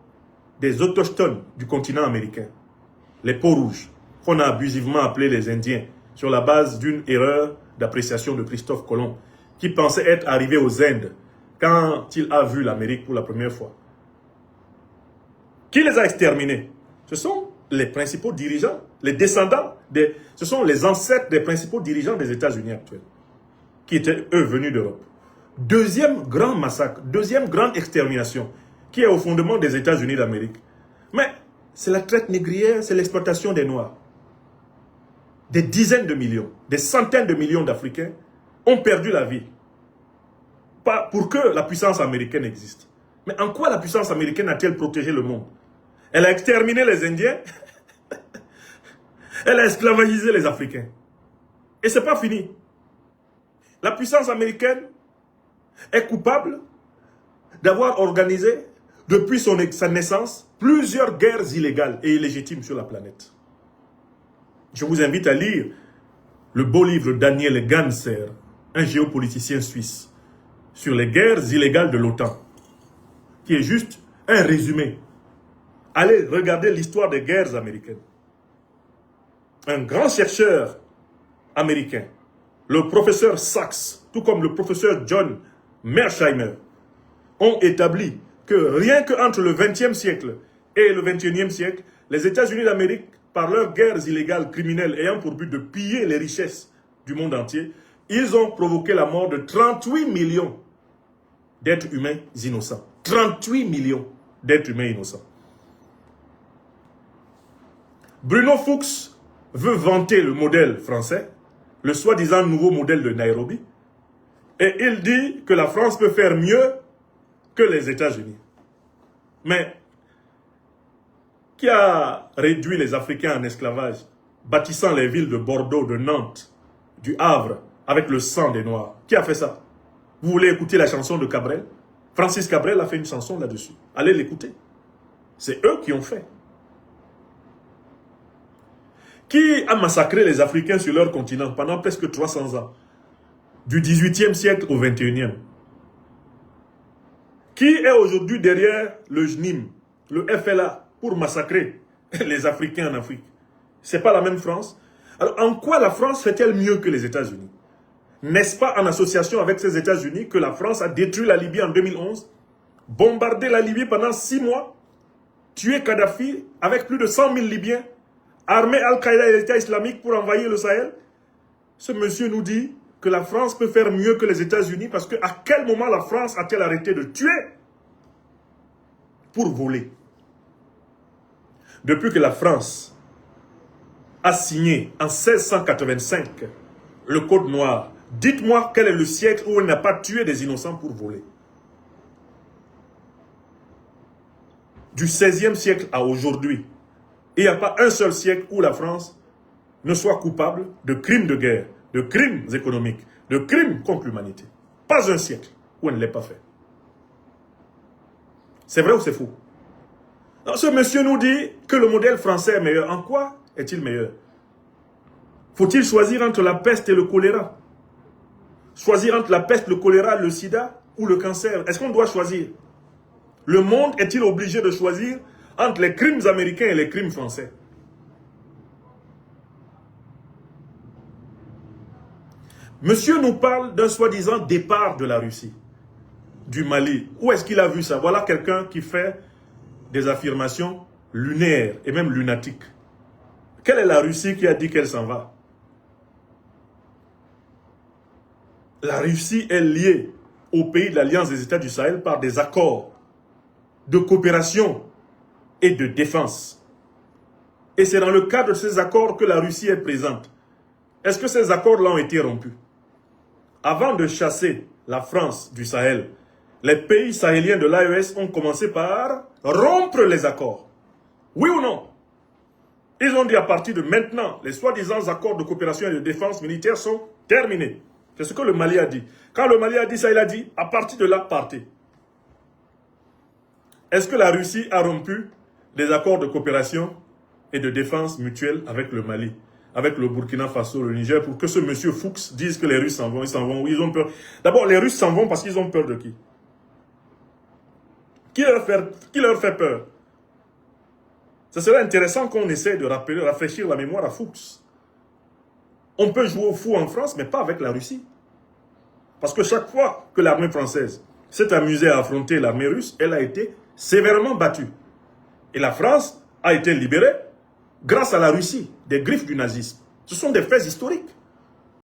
des autochtones du continent américain. Les peaux-rouges, qu'on a abusivement appelés les Indiens, sur la base d'une erreur d'appréciation de Christophe Colomb, qui pensait être arrivé aux Indes quand il a vu l'Amérique pour la première fois. Qui les a exterminés? Ce sont les principaux dirigeants, les descendants, ce sont les ancêtres des principaux dirigeants des États-Unis actuels, qui étaient, eux, venus d'Europe. Deuxième grand massacre, deuxième grande extermination, qui est au fondement des États-Unis d'Amérique. Mais c'est la traite négrière, c'est l'exploitation des Noirs. Des dizaines de millions, des centaines de millions d'Africains ont perdu la vie. Pas pour que la puissance américaine existe. Mais en quoi la puissance américaine a-t-elle protégé le monde? Elle a exterminé les Indiens. Elle a esclavagisé les Africains. Et ce n'est pas fini. La puissance américaine est coupable d'avoir organisé, depuis sa naissance, plusieurs guerres illégales et illégitimes sur la planète. Je vous invite à lire le beau livre de Daniel Ganser, un géopoliticien suisse, sur les guerres illégales de l'OTAN, qui est juste un résumé. Allez regarder l'histoire des guerres américaines. Un grand chercheur américain, le professeur Sachs, tout comme le professeur John Mearsheimer, ont établi que rien qu'entre le XXe siècle et le XXIe siècle, les États-Unis d'Amérique, par leurs guerres illégales criminelles ayant pour but de piller les richesses du monde entier, ils ont provoqué la mort de 38 millions d'êtres humains innocents. 38 millions d'êtres humains innocents. Bruno Fuchs veut vanter le modèle français, le soi-disant nouveau modèle de Nairobi, et il dit que la France peut faire mieux que les États-Unis. Mais qui a réduit les Africains en esclavage, bâtissant les villes de Bordeaux, de Nantes, du Havre, avec le sang des Noirs? Qui a fait ça? Vous voulez écouter la chanson de Cabrel? Francis Cabrel a fait une chanson là-dessus. Allez l'écouter. C'est eux qui ont fait. Qui a massacré les Africains sur leur continent pendant presque 300 ans? Du 18e siècle au 21e. Qui est aujourd'hui derrière le JNIM, le FLA, pour massacrer les Africains en Afrique? Ce n'est pas la même France. Alors, en quoi la France fait-elle mieux que les États-Unis? N'est-ce pas en association avec ces États-Unis que la France a détruit la Libye en 2011, bombardé la Libye pendant 6 mois, tué Kadhafi avec plus de 100 000 Libyens, armé Al-Qaïda et l'État islamique pour envahir le Sahel? Ce monsieur nous dit que la France peut faire mieux que les États-Unis parce que à quel moment la France a-t-elle arrêté de tuer pour voler? Depuis que la France a signé en 1685 le Code noir, dites-moi quel est le siècle où elle n'a pas tué des innocents pour voler. Du 16e siècle à aujourd'hui, il n'y a pas un seul siècle où la France ne soit coupable de crimes de guerre, de crimes économiques, de crimes contre l'humanité. Pas un siècle où elle ne l'ait pas fait. C'est vrai ou c'est faux? Alors, ce monsieur nous dit que le modèle français est meilleur. En quoi est-il meilleur? Faut-il choisir entre la peste et le choléra? Choisir entre la peste, le choléra, le sida ou le cancer? Est-ce qu'on doit choisir? Le monde est-il obligé de choisir entre les crimes américains et les crimes français? Monsieur nous parle d'un soi-disant départ de la Russie, du Mali. Où est-ce qu'il a vu ça? Voilà quelqu'un qui fait des affirmations lunaires et même lunatiques. Quelle est la Russie qui a dit qu'elle s'en va? La Russie est liée au pays de l'Alliance des États du Sahel par des accords de coopération et de défense. Et c'est dans le cadre de ces accords que la Russie est présente. Est-ce que ces accords-là ont été rompus? Avant de chasser la France du Sahel, les pays sahéliens de l'AES ont commencé par rompre les accords. Oui ou non? Ils ont dit à partir de maintenant, les soi-disant accords de coopération et de défense militaire sont terminés. C'est ce que le Mali a dit. Quand le Mali a dit ça, il a dit, à partir de là, partez. Est-ce que la Russie a rompu des accords de coopération et de défense mutuelle avec le Mali, avec le Burkina Faso, le Niger, pour que ce monsieur Fuchs dise que les Russes s'en vont, ils s'en vont, oui, ils ont peur. D'abord, les Russes s'en vont parce qu'ils ont peur de qui? Qui leur fait peur? Ce serait intéressant qu'on essaie de rappeler, rafraîchir la mémoire à Fuchs. On peut jouer au fou en France, mais pas avec la Russie. Parce que chaque fois que l'armée française s'est amusée à affronter l'armée russe, elle a été sévèrement battue. Et la France a été libérée grâce à la Russie des griffes du nazisme. Ce sont des faits historiques.